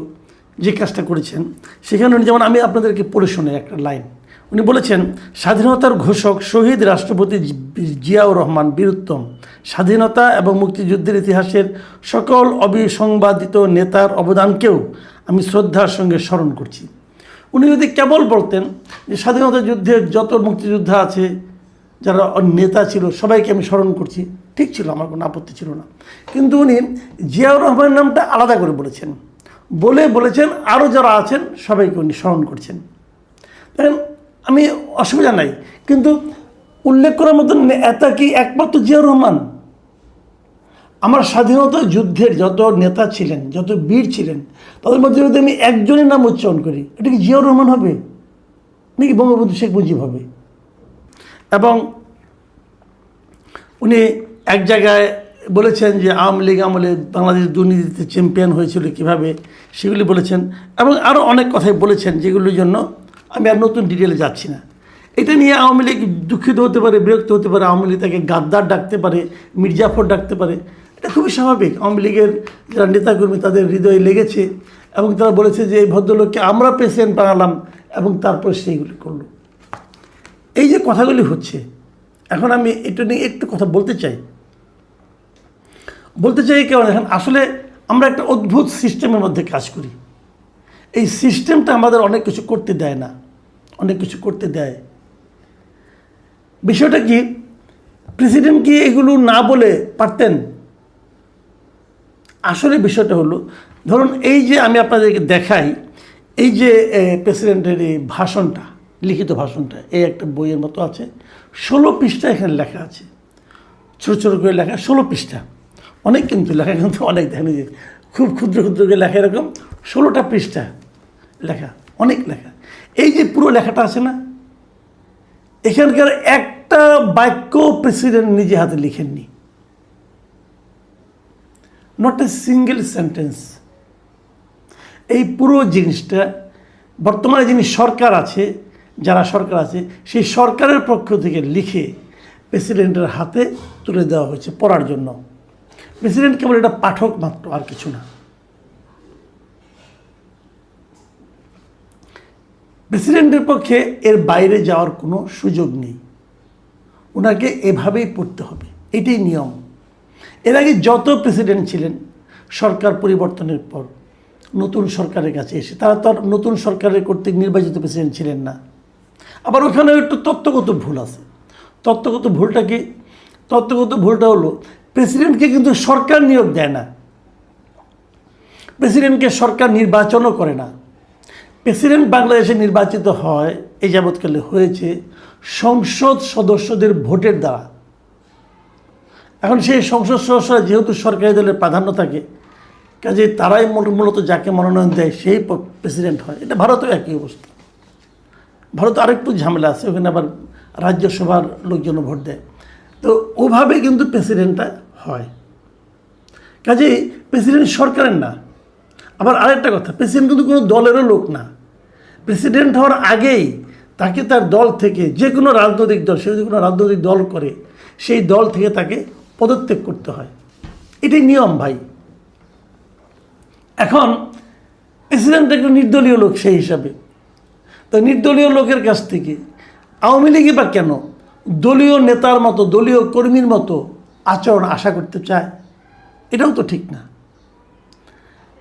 যে কাজটা করেছেন, সেখানে উনি, যেমন আমি আপনাদেরকে পড়ে শোনাই একটা লাইন। উনি বলেছেন, স্বাধীনতার ঘোষক শহীদ রাষ্ট্রপতি জিয়াউর রহমান বীরুত্তম, স্বাধীনতা এবং মুক্তিযুদ্ধের ইতিহাসের সকল অবিসংবাদিত নেতার অবদানকেও আমি শ্রদ্ধার সঙ্গে স্মরণ করছি। উনি যদি কেবল বলতেন যে স্বাধীনতা যুদ্ধের যত মুক্তিযোদ্ধা আছে, যারা নেতা ছিল, সবাইকে আমি স্মরণ করছি, ঠিক ছিল, আমার কোনো আপত্তি ছিল না। কিন্তু উনি জিয়াউর রহমানের নামটা আলাদা করে বলেছেন আরও যারা আছেন সবাইকে উনি স্মরণ করছেন। দেখেন, আমি অসুবিধা নাই, কিন্তু উল্লেখ করার মতন এটা কি একমাত্র জিয়াউর রহমান? আমার স্বাধীনতা যুদ্ধের যত নেতা ছিলেন, যত বীর ছিলেন, তাদের মধ্যে যদি আমি একজনের নাম উচ্চারণ করি, এটা কি জিয়াউর রহমান হবে নাকি বঙ্গবন্ধু শেখ মুজিব হবে? এবং উনি এক জায়গায় বলেছেন যে আওয়ামী লীগ আমলে বাংলাদেশ দুর্নীতিতে চ্যাম্পিয়ন হয়েছিল কীভাবে, সেগুলি বলেছেন, এবং আরও অনেক কথাই বলেছেন, যেগুলির জন্য আমি আর নতুন ডিটেলে যাচ্ছি না। এটা নিয়ে আওয়ামী লীগ দুঃখিত হতে পারে, বিরক্ত হতে পারে, আওয়ামী লীগ তাকে গাদ্দার ডাকতে পারে, মির্জাফর ডাকতে পারে, এটা খুবই স্বাভাবিক। আওয়ামী লীগের যারা নেতাকর্মী তাদের হৃদয়ে লেগেছে, এবং তারা বলেছে যে এই ভদ্রলোককে আমরা প্রেসিডেন্ট বানালাম, এবং তারপর সেইগুলি করলো। এই যে কথাগুলি হচ্ছে, এখন আমি এটা নিয়ে একটু কথা বলতে চাই কেন, এখন আসলে আমরা একটা অদ্ভুত সিস্টেমের মধ্যে কাজ করি। এই সিস্টেমটা আমাদের অনেক কিছু করতে দেয় না, অনেক কিছু করতে দেয়। বিষয়টা কি, প্রেসিডেন্ট কি এগুলো না বলে পারতেন? আসলে বিষয়টা হলো, ধরুন এই যে আমি আপনাদেরকে দেখাই, এই যে প্রেসিডেন্টের এই ভাষণটা, লিখিত ভাষণটা, এই একটা বইয়ের মতো আছে, 16 পৃষ্ঠা এখানে লেখা আছে, ছোটো ছোটো করে লেখা, 16 পৃষ্ঠা, অনেক কিন্তু লেখা, কিন্তু অনেক দেখেন যে খুব ক্ষুদ্র ক্ষুদ্র করে লেখা, এরকম 16টা পৃষ্ঠা লেখা, অনেক লেখা। এই যে পুরো লেখাটা আছে না, এখানকার একটা বাক্য প্রেসিডেন্ট নিজে হাতে লিখেননি, নট এ সিঙ্গেল সেন্টেন্স। এই পুরো জিনিসটা বর্তমানে যিনি সরকার আছে, যারা সরকার আছে, সেই সরকারের পক্ষ থেকে লিখে প্রেসিডেন্টের হাতে তুলে দেওয়া হয়েছে পড়ার জন্য। প্রেসিডেন্ট কেবল এটা পাঠক মাত্র, আর কিছু না। প্রেসিডেন্টের পক্ষে এর বাইরে যাওয়ার কোনো সুযোগ নেই, ওনাকে এভাবেই পড়তে হবে, এটাই নিয়ম। এর আগে যত প্রেসিডেন্ট ছিলেন সরকার পরিবর্তনের পর নতুন সরকারের কাছে এসে, তারা তো আর নতুন সরকারের কর্তৃক নির্বাচিত প্রেসিডেন্ট ছিলেন না। আবার ওখানে একটু তত্ত্বগত ভুল আছে। তত্ত্বগত ভুলটা কি? তত্ত্বগত ভুলটা হলো, প্রেসিডেন্টকে কিন্তু সরকার নিয়োগ দেয় না, প্রেসিডেন্টকে সরকার নির্বাচনও করে না। প্রেসিডেন্ট বাংলাদেশে নির্বাচিত হয়, এই যাবৎকালে হয়েছে সংসদ সদস্যদের ভোটের দ্বারা। এখন সেই সংসদ সদস্যরা যেহেতু সরকারি দলের প্রাধান্য থাকে, কাজে তারাই মূলত যাকে মনোনয়ন দেয় সেই প্রেসিডেন্ট হয়। এটা ভারতেও একই অবস্থা। ভারতে আরেকটু ঝামেলা আছে, ওখানে আবার রাজ্যসভার লোকজন ভোট দেয়। তো ওভাবে কিন্তু প্রেসিডেন্টটা হয়। কাজেই প্রেসিডেন্ট সরকারের না। আবার আরেকটা কথা, প্রেসিডেন্ট কিন্তু কোনো দলেরও লোক না। প্রেসিডেন্ট হওয়ার আগেই তাকে তার দল থেকে, যে কোনো রাজনৈতিক দল, সে যদি কোনো রাজনৈতিক দল করে, সেই দল থেকে তাকে পদত্যাগ করতে হয়। এটাই নিয়ম ভাই। এখন প্রেসিডেন্ট একটা নির্দলীয় লোক সেই হিসাবে, তো নির্দলীয় লোকের কাছ থেকে আওয়ামী লীগই বা কেন দলীয় নেতার মতো, দলীয় কর্মীর মতো আচরণ আশা করতে চায়? এটাও তো ঠিক না।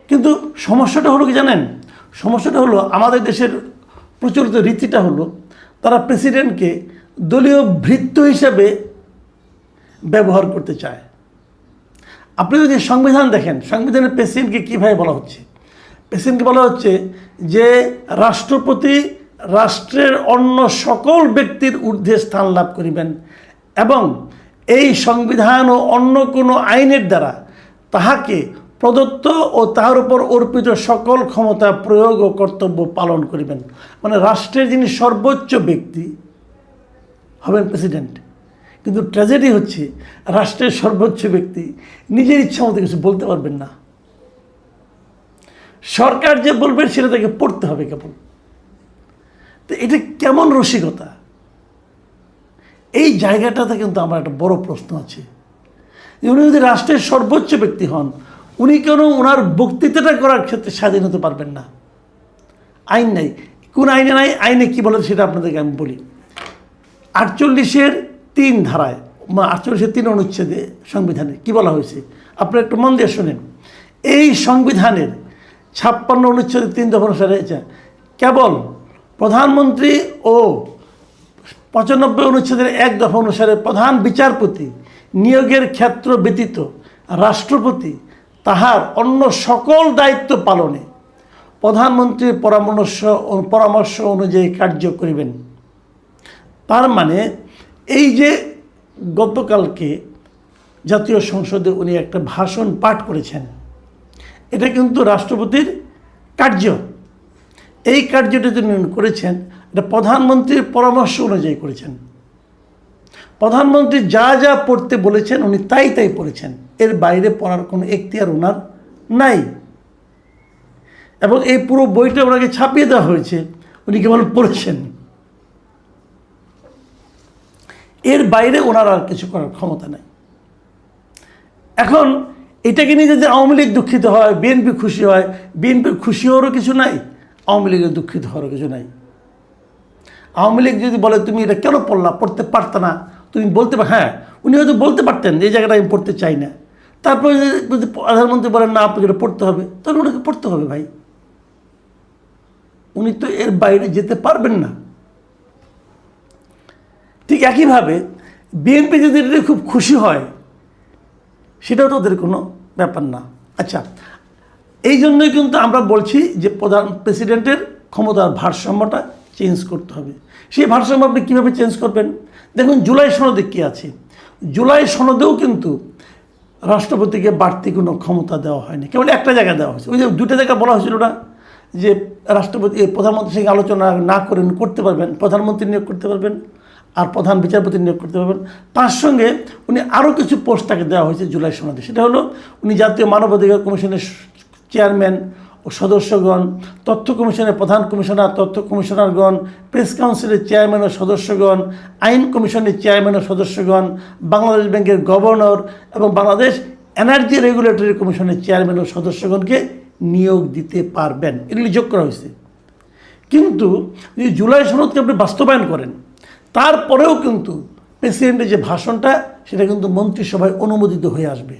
কিন্তু সমস্যাটা হলো কি জানেন? সমস্যাটা হলো আমাদের দেশের প্রচলিত রীতিটা হলো তারা প্রেসিডেন্টকে দলীয় ভৃত্য হিসাবে ব্যবহার করতে চায়। আপনি যদি সংবিধান দেখেন, সংবিধানের প্রেসিডেন্টকে কীভাবে বলা হচ্ছে? প্রেসিডেন্টকে বলা হচ্ছে যে রাষ্ট্রপতি রাষ্ট্রের অন্য সকল ব্যক্তির ঊর্ধ্বে স্থান লাভ করিবেন এবং এই সংবিধান ও অন্য কোনো আইনের দ্বারা তাহাকে প্রদত্ত ও তাহার উপর অর্পিত সকল ক্ষমতা প্রয়োগ ও কর্তব্য পালন করিবেন। মানে রাষ্ট্রের যিনি সর্বোচ্চ ব্যক্তি হবেন প্রেসিডেন্ট। কিন্তু ট্র্যাজেডি হচ্ছে রাষ্ট্রের সর্বোচ্চ ব্যক্তি নিজের ইচ্ছা মতো কিছু বলতে পারবেন না। সরকার যে বলবেন সেটা তাকে পড়তে হবে কেবল। তো এটা কেমন রসিকতা? এই জায়গাটাতে কিন্তু আমার একটা বড় প্রশ্ন আছে। উনি যদি রাষ্ট্রের সর্বোচ্চ ব্যক্তি হন, উনি কেন ওনার বক্তৃতাটা করার ক্ষেত্রে স্বাধীন হতে পারবেন না? আইন নাই। কোন আইনে নাই? আইনে কি বলে সেটা আপনাদেরকে আমি বলি। 48-এর 3 ধারায়, 48-এর 3 অনুচ্ছেদে সংবিধানে কি বলা হয়েছে আপনারা একটু মন দিয়ে শোনেন। এই সংবিধানের 56 অনুচ্ছেদে 3 দফা অনুসারে কেবল প্রধানমন্ত্রী ও 95 অনুচ্ছেদের 1 দফা অনুসারে প্রধান বিচারপতি নিয়োগের ক্ষেত্র ব্যতীত রাষ্ট্রপতি তাহার অন্য সকল দায়িত্ব পালনে প্রধানমন্ত্রীর পরামর্শ অনুযায়ী কার্য করিবেন। তার মানে এই যে গতকালকে জাতীয় সংসদে উনি একটা ভাষণ পাঠ করেছেন, এটা কিন্তু রাষ্ট্রপতির কার্য। এই কার্যটা যিনি করেছেন এটা প্রধানমন্ত্রীর পরামর্শ অনুযায়ী করেছেন। প্রধানমন্ত্রী যা যা পড়তে বলেছেন উনি তাই তাই পড়েছেন, এর বাইরে পড়ার কোনো এখতিয়ার ওনার নাই। এবং এই পুরো বইটা ওনাকে ছাপিয়ে দেওয়া হয়েছে, উনি কেবল পড়েছেন। এর বাইরে ওনার আর কিছু করার ক্ষমতা নাই। এখন এটাকে নিয়ে যদি আওয়ামী লীগ দুঃখিত হয়, বিএনপি খুশি হয়, বিএনপির খুশি হওয়ারও কিছু নাই, আওয়ামী লীগের দুঃখিত হওয়ারও কিছু নাই। আওয়ামী লীগ যদি বলে তুমি এটা কেন পড়লা, পড়তে পারত না, তুমি বলতে হ্যাঁ, উনি হয়তো বলতে পারতেন এই জায়গাটা আমি পড়তে চাই না। তারপরে যদি প্রধানমন্ত্রী বলেন না আপনাকে এটা পড়তে হবে, তাহলে ওনাকে পড়তে হবে ভাই। উনি তো এর বাইরে যেতে পারবেন না। ঠিক একইভাবে বিএনপি যদি এটা খুব খুশি হয়, সেটাও তো ওদের কোনো ব্যাপার না। আচ্ছা, এই জন্যই কিন্তু আমরা বলছি যে প্রেসিডেন্টের ক্ষমতার ভারসাম্যটা চেঞ্জ করতে হবে। সেই ভারসাম্য আপনি কীভাবে চেঞ্জ করবেন? দেখুন জুলাই সনদে কী আছে। জুলাই সনদেও কিন্তু রাষ্ট্রপতিকে বাড়তি কোনো ক্ষমতা দেওয়া হয়নি, কেবল একটা জায়গায় দেওয়া হয়েছে। ওই যে 2টা জায়গায় বলা হয়েছিল না যে রাষ্ট্রপতি প্রধানমন্ত্রীর সঙ্গে আলোচনা না করে করতে পারবেন, প্রধানমন্ত্রী নিয়োগ করতে পারবেন আর প্রধান বিচারপতি নিয়োগ করতে পারবেন। তার সঙ্গে উনি আরও কিছু পোস্ট তাকে দেওয়া হয়েছে জুলাই সনদে। সেটা হলো উনি জাতীয় মানবাধিকার কমিশনের চেয়ারম্যান ও সদস্যগণ, তথ্য কমিশনের প্রধান কমিশনার, তথ্য কমিশনারগণ, প্রেস কাউন্সিলের চেয়ারম্যান ও সদস্যগণ, আইন কমিশনের চেয়ারম্যান ও সদস্যগণ, বাংলাদেশ ব্যাংকের গভর্নর এবং বাংলাদেশ এনার্জি রেগুলেটরি কমিশনের চেয়ারম্যান ও সদস্যগণকে নিয়োগ দিতে পারবেন। এগুলি যোগ করা হয়েছে। কিন্তু যদি জুলাই সনদকে আপনি বাস্তবায়ন করেন, তারপরেও কিন্তু প্রেসিডেন্টের যে ভাষণটা সেটা কিন্তু মন্ত্রিসভায় অনুমোদিত হয়ে আসবে।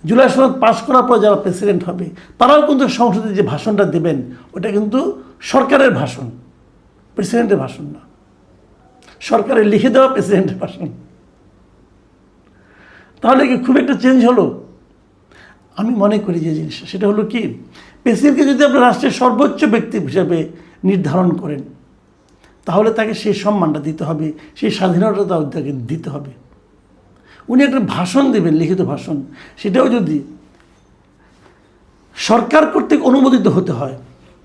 জুলাই সনদ পাশ করার পর যারা প্রেসিডেন্ট হবে তারাও কিন্তু সংসদে যে ভাষণটা দেবেন ওটা কিন্তু সরকারের ভাষণ, প্রেসিডেন্টের ভাষণ না। সরকারের লিখে দেওয়া প্রেসিডেন্টের ভাষণ। তাহলে কি খুব একটা চেঞ্জ হলো? আমি মনে করি যে জিনিসটা সেটা হলো কি, প্রেসিডেন্টকে যদি আপনার রাষ্ট্রের সর্বোচ্চ ব্যক্তি হিসাবে নির্ধারণ করেন তাহলে তাকে সেই সম্মানটা দিতে হবে, সেই স্বাধীনতা তাকে দিতে হবে। উনি একটা ভাষণ দেবেন, লিখিত ভাষণ, সেটাও যদি সরকার কর্তৃক অনুমোদিত হতে হয়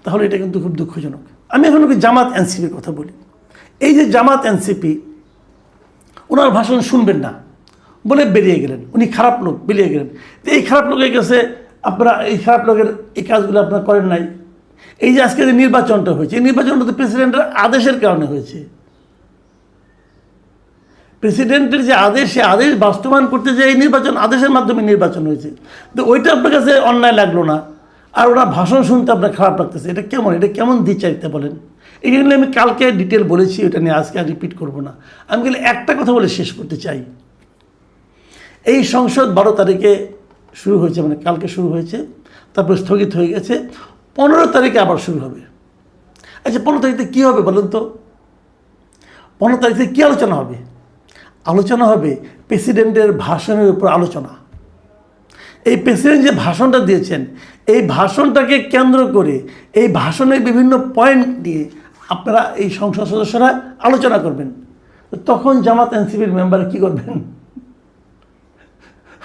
তাহলে এটা কিন্তু খুব দুঃখজনক। আমি এখন জামাত এনসিপির কথা বলি। এই যে জামাত এনসিপি, ওনার ভাষণ শুনবেন না, বলে বেরিয়ে গেলেন, উনি খারাপ লোক, বেরিয়ে গেলেন। তো এই খারাপ লোকের কাছে আপনারা, এই খারাপ লোকের এই কাজগুলো আপনারা করেন নাই। এই যে আজকে যে নির্বাচনটা হয়েছে, এই নির্বাচনটা তো প্রেসিডেন্টের আদেশের কারণে হয়েছে। প্রেসিডেন্টের যে আদেশ, সে আদেশ বাস্তবায়ন করতে যে এই নির্বাচন, আদেশের মাধ্যমে নির্বাচন হয়েছে। তো ওইটা আপনার কাছে অন্যায় লাগলো না, আর ওরা ভাষণ শুনতে আপনার খারাপ লাগতেছে, এটা কেমন? এটা কেমন দ্বিচারিতা বলেন? এই জন্য আমি কালকে ডিটেল বলেছি, ওটা নিয়ে আজকে আর রিপিট করবো না। আমি খালি একটা কথা বলে শেষ করতে চাই। এই সংসদ 12 তারিখে শুরু হয়েছে, মানে কালকে শুরু হয়েছে, তারপর স্থগিত হয়ে গেছে, 15 তারিখে আবার শুরু হবে। আচ্ছা, 15 তারিখে কী হবে বলুন তো? 15 তারিখে কী আলোচনা হবে? আলোচনা হবে প্রেসিডেন্টের ভাষণের উপর আলোচনা। এই প্রেসিডেন্ট যে ভাষণটা দিয়েছেন, এই ভাষণটাকে কেন্দ্র করে, এই ভাষণের বিভিন্ন পয়েন্ট নিয়ে আপনারা এই সংসদ সদস্যরা আলোচনা করবেন। তখন জামাত এনসিপির মেম্বার কী করবেন?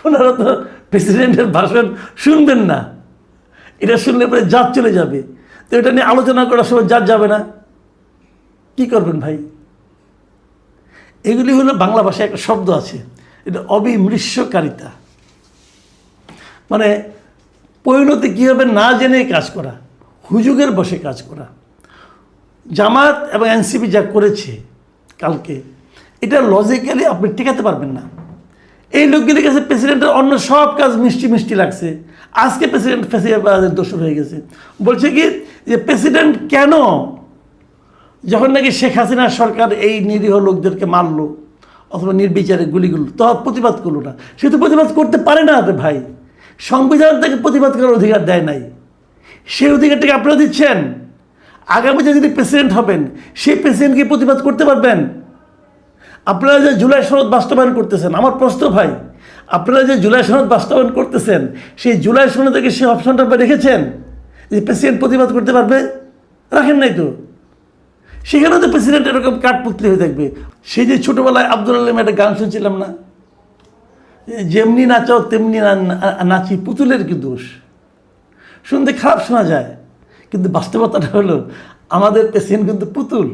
ওনারা তো প্রেসিডেন্টের ভাষণ শুনবেন না, এটা শুনলে পরে জাত চলে যাবে। তো এটা নিয়ে আলোচনা করার সময় জাত যাবে না, কি করবেন ভাই? এগুলি হলো বাংলা ভাষায় একটা শব্দ আছে, এটা অবিমৃষ্যকারিতা, মানে পরিণতি কী হবে না জেনে কাজ করা, হুজুগের বসে কাজ করা। জামাত এবং এনসিপি যা করেছে কালকে, এটা লজিক্যালি আপনি ঠেকাতে পারবেন না। এই লোকগুলির কাছে প্রেসিডেন্টের অন্য সব কাজ মিষ্টি মিষ্টি লাগছে। আজকে প্রেসিডেন্ট ফেসিবাদের দোষর হয়ে গেছে। বলছে কি যে প্রেসিডেন্ট কেন, যখন নাকি শেখ হাসিনার সরকার এই নিরীহ লোকদেরকে মারলো অথবা নির্বিচারে গুলিগুলো, তখন প্রতিবাদ করলো না। সে তো প্রতিবাদ করতে পারে না রে ভাই, সংবিধান তাকে প্রতিবাদ করার অধিকার দেয় নাই। সেই অধিকারটাকে আপনারা দিচ্ছেন। আগামীতে যদি প্রেসিডেন্ট হবেন, সেই প্রেসিডেন্টকে প্রতিবাদ করতে পারবেন? আপনারা যে জুলাই সনদ বাস্তবায়ন করতেছেন, আমার প্রশ্ন ভাই, আপনারা যে জুলাই সনদ বাস্তবায়ন করতেছেন, সেই জুলাই সনদ থেকে সেই অপশনটা আপনি রেখেছেন যে প্রেসিডেন্ট প্রতিবাদ করতে পারবে? রাখেন নাই তো। সেখানেও তো প্রেসিডেন্ট এরকম কাঠপুতলি হয়ে থাকবে। সেই যে ছোটোবেলায় আব্দুল আলম একটা গান শুনছিলাম না, যেমনি নাচাও তেমনি নাচি, পুতুলের কি দোষ? শুনতে খারাপ শোনা যায়, কিন্তু বাস্তবতাটা হলো আমাদের প্রেসিডেন্ট কিন্তু পুতুল,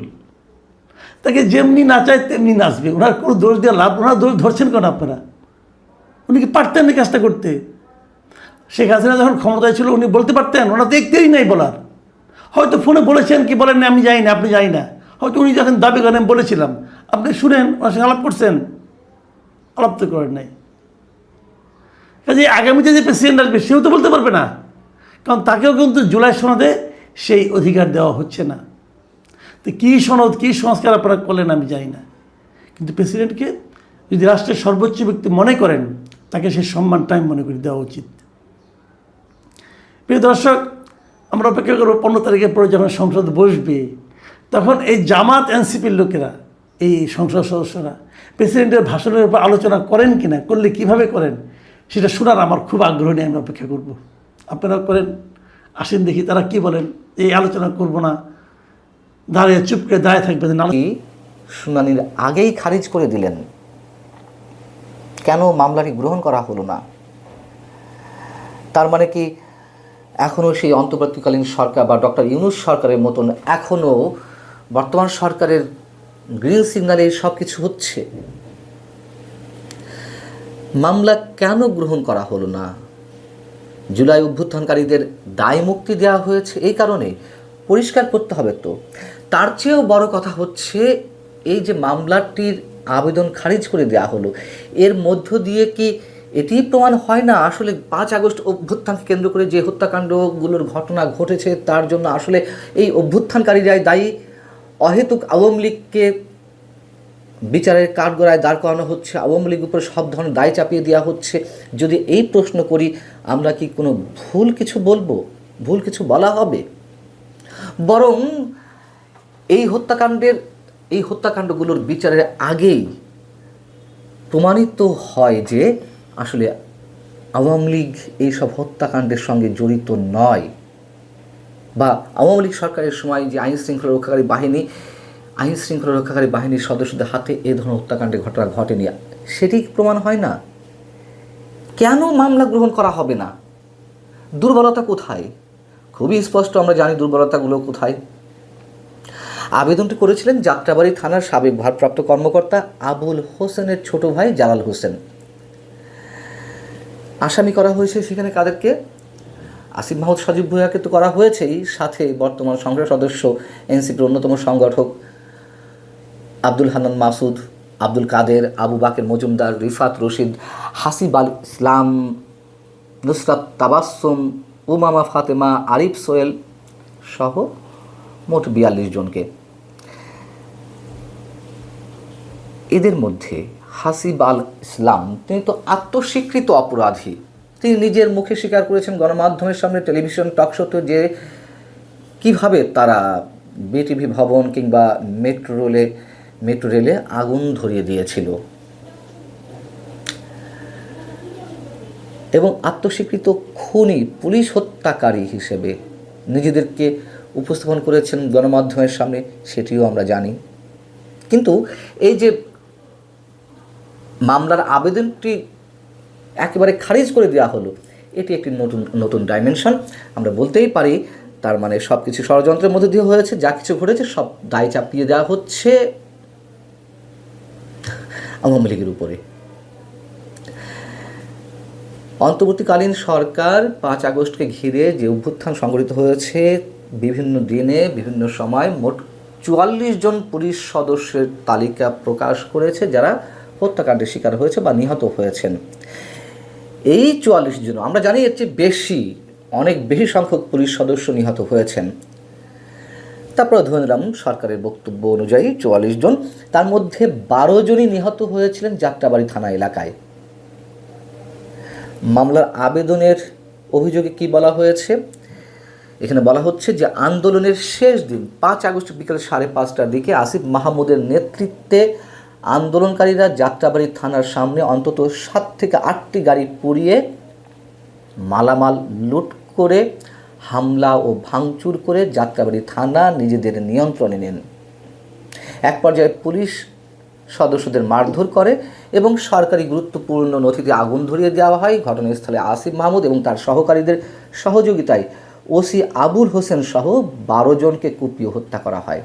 তাকে যেমনি নাচায় তেমনি নাচবে। ওনার কোনো দোষ দিয়ে লাভ, ওনার দোষ ধরছেন কেন আপনারা? উনি কি পারতেন এই কাজটা করতে? শেখ হাসিনা যখন ক্ষমতায় ছিল উনি বলতে পারতেন? ওনার তো একটাই নাই বলার। হয়তো ফোনে বলেছেন কি বলেন না আমি জানি না, আপনি জানি না। হয়তো উনি যখন দাবি করেন বলেছিলাম, আপনি শুনেন, ওনার সঙ্গে আলাপ করছেন? আলাপ তো করেন নাই। কাজে আগামীতে যে প্রেসিডেন্ট আসবে সেও তো বলতে পারবে না, কারণ তাকেও কিন্তু জুলাই সনদে সেই অধিকার দেওয়া হচ্ছে না। তো কী সনদ, কী সংস্কার আপনারা করলেন আমি জানি না, কিন্তু প্রেসিডেন্টকে যদি রাষ্ট্রের সর্বোচ্চ ব্যক্তি মনে করেন, তাকে সেই সম্মানটাই মনে করে দেওয়া উচিত। প্রিয় দর্শক, আমরা অপেক্ষা করবো 15 তারিখের পরে যখন সংসদ বসবে, তখন এই জামাত এনসিপির লোকেরা, এই সংসদ সদস্যরা প্রেসিডেন্টের ভাষণের উপর আলোচনা করেন কিনা, করলে কিভাবে করেন, সেটা শোনার আমার খুব আগ্রহ নিয়ে আমি অপেক্ষা করব। আপনারা করেন, আসেন দেখি তারা কি বলেন। এই আলোচনা করব না, দাঁড়িয়ে চুপ করে দাঁড়িয়ে থাকবে না। শুনানির আগেই খারিজ করে দিলেন, কেন মামলাটি গ্রহণ করা হলো না? তার মানে কি এখনও সেই অন্তর্বর্তীকালীন সরকার বা ডক্টর ইউনূস সরকারের মতন এখনও বর্তমান সরকারের গ্রিন সিগন্যালে সব কিছু হচ্ছে? মামলা কেন গ্রহণ করা হলো না? জুলাই অভ্যুত্থানকারীদের দায় মুক্তি দেওয়া হয়েছে এই কারণে, পরিষ্কার করতে হবে তো। তার চেয়েও বড় কথা হচ্ছে এই যে মামলাটির আবেদন খারিজ করে দেওয়া হলো, এর মধ্য দিয়ে কি এটি প্রমাণ হয় না আসলে 5 আগস্ট অভ্যুত্থানকে কেন্দ্র করে যে হত্যাকাণ্ডগুলোর ঘটনা ঘটেছে তার জন্য আসলে এই অভ্যুত্থানকারীরাই দায়ী? অহেতুক আওয়ামী লীগকে বিচারের কাঠগড়ায় দাঁড় করানো হচ্ছে, আওয়ামী লীগের উপর সব ধরনের দায় চাপিয়ে দেওয়া হচ্ছে। যদি এই প্রশ্ন করি, আমরা কি কোনো ভুল কিছু বলবো? ভুল কিছু বলা হবে? বরং এই হত্যাকাণ্ডগুলোর বিচারের আগেই প্রমাণিত হয় যে আসলে আওয়ামী লীগ এইসব হত্যাকাণ্ডের সঙ্গে জড়িত নয়, বা আওয়ামী লীগ সরকারের সময় যে আইন শৃঙ্খলা রক্ষাকারী বাহিনীর সদস্যদের হাতে এ ধরনের হত্যাকাণ্ডের ঘটনা ঘটেনি, সেটি প্রমাণ হয় না। কেন মামলা গ্রহণ করা হবে না? দুর্বলতা কোথায়? খুবই স্পষ্ট, আমরা জানি দুর্বলতাগুলো কোথায়। আবেদনটি করেছিলেন যাত্রাবাড়ি থানার সাবেক ভারপ্রাপ্ত কর্মকর্তা আবুল হোসেনের ছোট ভাই জালাল হোসেন। আসামি করা হয়েছে সেখানে কাদেরকে? আসিফ মাহমুদ সজীব ভুঁইয়াকে তো করা হয়েছেই, সাথে বর্তমান সংসদ সদস্য এনসিপির অন্যতম সংগঠক আব্দুল হান্নান মাসুদ, আব্দুল কাদের, আবু বাকের মজুমদার, রিফাত রশিদ, হাসিব আল ইসলাম, নুসরাত তাবাসসুম, উমামা ফাতেমা, আরিফ সোহেল সহ মোট 42 জনকে। এদের মধ্যে হাসিব আল ইসলাম তিনি তো আত্মস্বীকৃত অপরাধী। তিনি নিজের মুখে স্বীকার করেছেন গণমাধ্যমের সামনে, টেলিভিশন টকশোতে, যে কিভাবে তারা বিটিভি ভবন কিংবা মেট্রো রেলে আগুন ধরিয়ে দিয়েছিল, এবং আত্মস্বীকৃত খুনি পুলিশ হত্যাকারী হিসেবে নিজেদেরকে উপস্থাপন করেছেন গণমাধ্যমের সামনে, সেটিও আমরা জানি। কিন্তু এই যে মামলার আবেদনটি একেবারে খারিজ করে দেওয়া হলো, এটি একটি নতুন ডাইমেনশন। আমরা বলতেই পারি তার মানে সব কিছু ষড়যন্ত্রের মধ্যে দিয়ে হয়েছে, যা কিছু ঘটেছে সব দায় চাপিয়ে দেওয়া হচ্ছে আওয়ামী লীগের উপরে। অন্তর্বর্তীকালীন সরকার 5 আগস্টকে ঘিরে যে অভ্যুত্থান সংঘটিত হয়েছে, বিভিন্ন দিনে বিভিন্ন সময় মোট 44 জন পুলিশ সদস্যের তালিকা প্রকাশ করেছে যারা হত্যাকাণ্ডের শিকার হয়েছে বা নিহত হয়েছেন। এই 44 জন, আমরা জানি এর চেয়ে বেশি, অনেক বেশি সংখ্যক পুলিশ সদস্য নিহত হয়েছেন। তারপরে ধরে নিলাম সরকারের বক্তব্য অনুযায়ী 44 জন, তার মধ্যে 12 জনই নিহত হয়েছিলেন যাত্রাবাড়ি থানা এলাকায়। মামলার আবেদনের অভিযোগে কি বলা হয়েছে? এখানে বলা হচ্ছে যে আন্দোলনের শেষ দিন 5 আগস্ট বিকেল 5:30টার দিকে আসিফ মাহমুদের নেতৃত্বে আন্দোলনকারীরা যাত্রাবাড়ি থানার সামনে অন্তত 7 থেকে 8টি গাড়ি পুড়িয়ে মালামাল লুট করে হামলা ও ভাঙচুর করে যাত্রাবাড়ি থানা নিজেদের নিয়ন্ত্রণে নেন। এক পর্যায়ে পুলিশ সদস্যদের মারধর করে এবং সরকারি গুরুত্বপূর্ণ নথিতে আগুন ধরিয়ে দেওয়া হয়। ঘটনাস্থলে আসিফ মাহমুদ এবং তার সহকারীদের সহযোগিতায় ওসি আবুল হোসেন সহ 12 জনকে কুপিয়ে হত্যা করা হয়।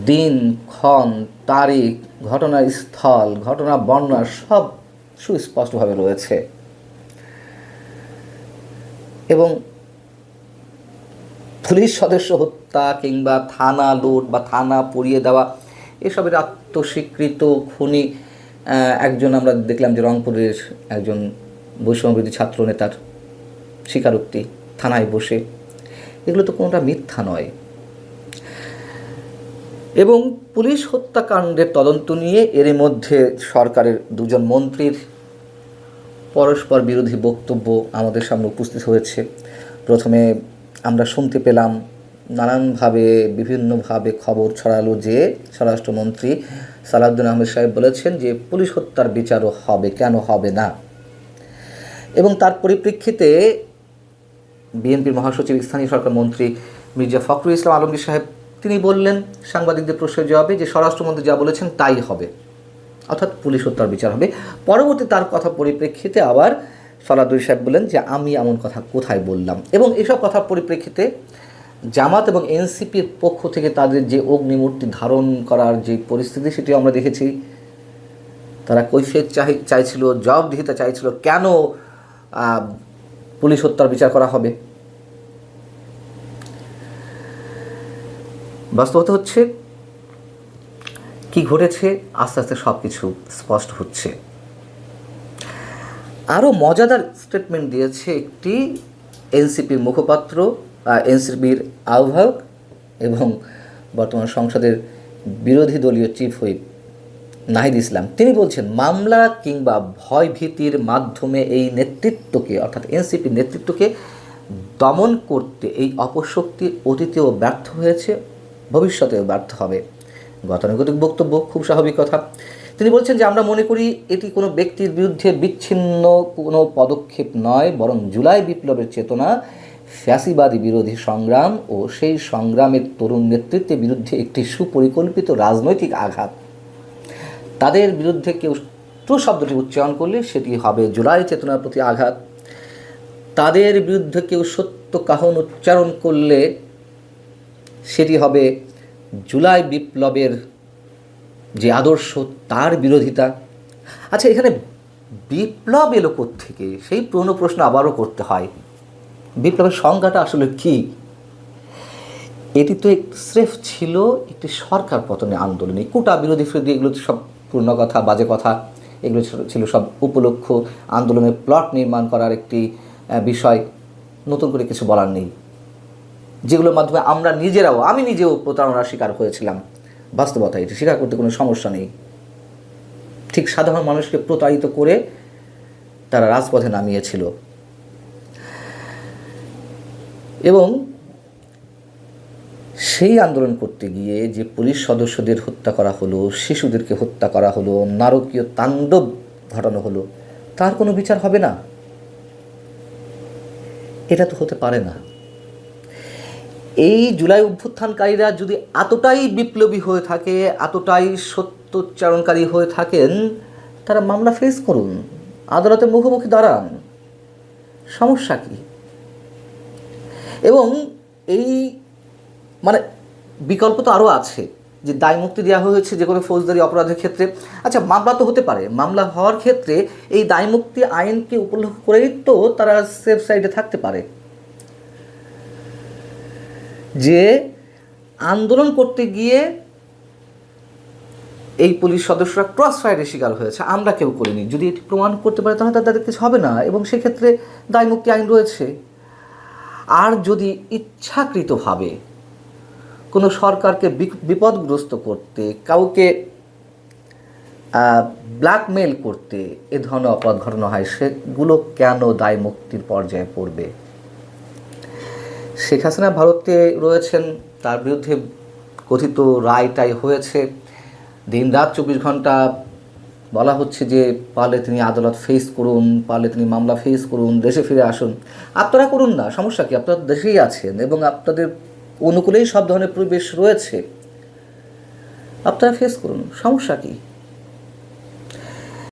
দিন, ক্ষণ, তারিখ, ঘটনাস্থল, ঘটনা বর্ণনা সব সুস্পষ্টভাবে রয়েছে। এবং পুলিশ সদস্য হত্যা কিংবা থানা লুট বা থানা পুড়িয়ে দেওয়া এসবের আত্মস্বীকৃত খুনি একজন আমরা দেখলাম যে রংপুরের একজন বৈষম্যবিরোধী ছাত্র নেতার স্বীকারোক্তি থানায় বসে, এগুলো তো কোনোটা মিথ্যা নয়। এবং পুলিশ হত্যাকাণ্ডের তদন্ত নিয়ে এর মধ্যে সরকারের 2 জন মন্ত্রীর পরস্পর বিরোধী বক্তব্য আমাদের সামনে উপস্থিত হয়েছে। প্রথমে আমরা শুনতে পেলাম নানানভাবে বিভিন্নভাবে খবর ছড়ালো যে স্বরাষ্ট্রমন্ত্রী সালাউদ্দিন আহমেদ সাহেব বলেছেন যে পুলিশ হত্যার বিচারও হবে, কেন হবে না। এবং তার পরিপ্রেক্ষিতে বিএনপির মহাসচিব স্থানীয় সরকার মন্ত্রী মির্জা ফখরুল ইসলাম আলমগীর সাহেব তিনি বললেন সাংবাদিকদের প্রশ্নের জবাবে যে স্বরাষ্ট্রমন্ত্রী যা বলেছেন তাই হবে, অর্থাৎ পুলিশ হত্যার বিচার হবে। পরবর্তী তার কথা পরিপ্রেক্ষিতে আবার সালাউদ্দিন সাহেব বললেন যে আমি এমন কথা কোথায় বললাম। এবং এসব কথার পরিপ্রেক্ষিতে জামাত এবং এনসিপির পক্ষ থেকে তাদের যে অগ্নিমূর্তি ধারণ করার যে পরিস্থিতি সেটি আমরা দেখেছি। তারা কৈফিয়ত চাইছিল, জবাবদিহিতা চাইছিল, কেন পুলিশ হত্যার বিচার করা হবে। বাস্তবতা হচ্ছে কি ঘটেছে, আস্তে আস্তে সব কিছু স্পষ্ট হচ্ছে। আরও মজাদার স্টেটমেন্ট দিয়েছে একটি এনসিপির মুখপাত্র, এনসিপির আহ্বায়ক এবং বর্তমান সংসদের বিরোধী দলীয় চিফ হুইপ নাহিদ ইসলাম। তিনি বলছেন মামলা কিংবা ভয় ভীতির মাধ্যমে এই নেতৃত্বকে অর্থাৎ এনসিপির নেতৃত্বকে দমন করতে এই অপশক্তি অতীতেও ব্যর্থ হয়েছে, ভবিষ্যতেও ব্যর্থ হবে। গতানুগতিক বক্তব্য, খুব স্বাভাবিক কথা। তিনি বলছেন যে আমরা মনে করি এটি কোনো ব্যক্তির বিরুদ্ধে বিচ্ছিন্ন কোনো পদক্ষেপ নয়, বরং জুলাই বিপ্লবের চেতনা, ফ্যাসিবাদী বিরোধী সংগ্রাম ও সেই সংগ্রামের তরুণ নেতৃত্বের বিরুদ্ধে একটি সুপরিকল্পিত রাজনৈতিক আঘাত। তাদের বিরুদ্ধে কেউ ট্রু শব্দটি উচ্চারণ করলে সেটি হবে জুলাই চেতনার প্রতি আঘাত। তাদের বিরুদ্ধে কেউ সত্য কাহন উচ্চারণ করলে সেটি হবে জুলাই বিপ্লবের যে আদর্শ তার বিরোধিতা। আচ্ছা, এখানে বিপ্লব এলো থেকে সেই পুরনো প্রশ্ন আবারও করতে হয়, বিপ্লবের সংজ্ঞাটা আসলে কি? এটি তো স্রেফ ছিল একটি সরকার পতনের আন্দোলন। কোটা বিরোধী ফিরোধী এগুলো সব পূর্ণ কথা, বাজে কথা, এগুলো ছিল সব উপলক্ষ, আন্দোলনের প্লট নির্মাণ করার একটি বিষয়। নতুন করে কিছু বলার নেই, যেগুলোর মাধ্যমে আমি নিজেও প্রতারণার শিকার হয়েছিলাম। বাস্তবতা এটি, স্বীকার করতে কোনো সমস্যা নেই। ঠিক সাধারণ মানুষকে প্রতারিত করে তারা রাজপথে নামিয়েছিল। এবং সেই আন্দোলন করতে গিয়ে যে পুলিশ সদস্যদের হত্যা করা হলো, শিশুদেরকে হত্যা করা হলো, নারকীয় তাণ্ডব ঘটানো হলো, তার কোনো বিচার হবে না? এটা তো হতে পারে না। এই জুলাই অভ্যুত্থানকারীরা যদি এতটাই বিপ্লবী হয়ে থাকে, এতটাই সত্যোচ্চারণকারী হয়ে থাকেন, তারা মামলা ফেস করুন, আদালতের মুখোমুখি দাঁড়ান, সমস্যা কি? এবং এই বিকল্প তো আরও আছে, যে দায় মুক্তি দেওয়া হয়েছে যে কোনো ফৌজদারি অপরাধের ক্ষেত্রে। আচ্ছা, মামলা তো হতে পারে, মামলা হওয়ার ক্ষেত্রে এই দায় মুক্তি আইনকে উপলক্ষ করেই তো তারা সেফ সাইডে থাকতে পারে, যে আন্দোলন করতে গিয়ে এই পুলিশ সদস্যরা ক্রস ফায়ারের শিকার হয়েছে, আমরা কেউ করিনি, যদি এটি প্রমাণ করতে পারে তাহলে তাদের কিছু হবে না, এবং সেক্ষেত্রে দায় মুক্তি আইন রয়েছে। আর যদি ইচ্ছাকৃতভাবে কোনো সরকারকে বিপদগ্রস্ত করতে, কাউকে ব্ল্যাকমেল করতে এ ধরনের অপরাধ ঘটানো হয়, সেগুলো কেন দায় মুক্তির পর্যায়ে পড়বে? শেখ হাসিনা ভারতে রয়েছেন, তার বিরুদ্ধে কথিত রায়টাই হয়েছে, দিনরাত 24 ঘন্টা বলা হচ্ছে যে পারলে তিনি আদালত ফেস করুন, পারলে তিনি মামলা ফেস করুন, দেশে ফিরে আসুন। আপনারা করুন না, সমস্যা কি? আপনারা দেশেই আছেন এবং আপনাদের অনুকূলেই সব ধরনের পরিবেশ রয়েছে, আপনারা ফেস করুন, সমস্যা কি?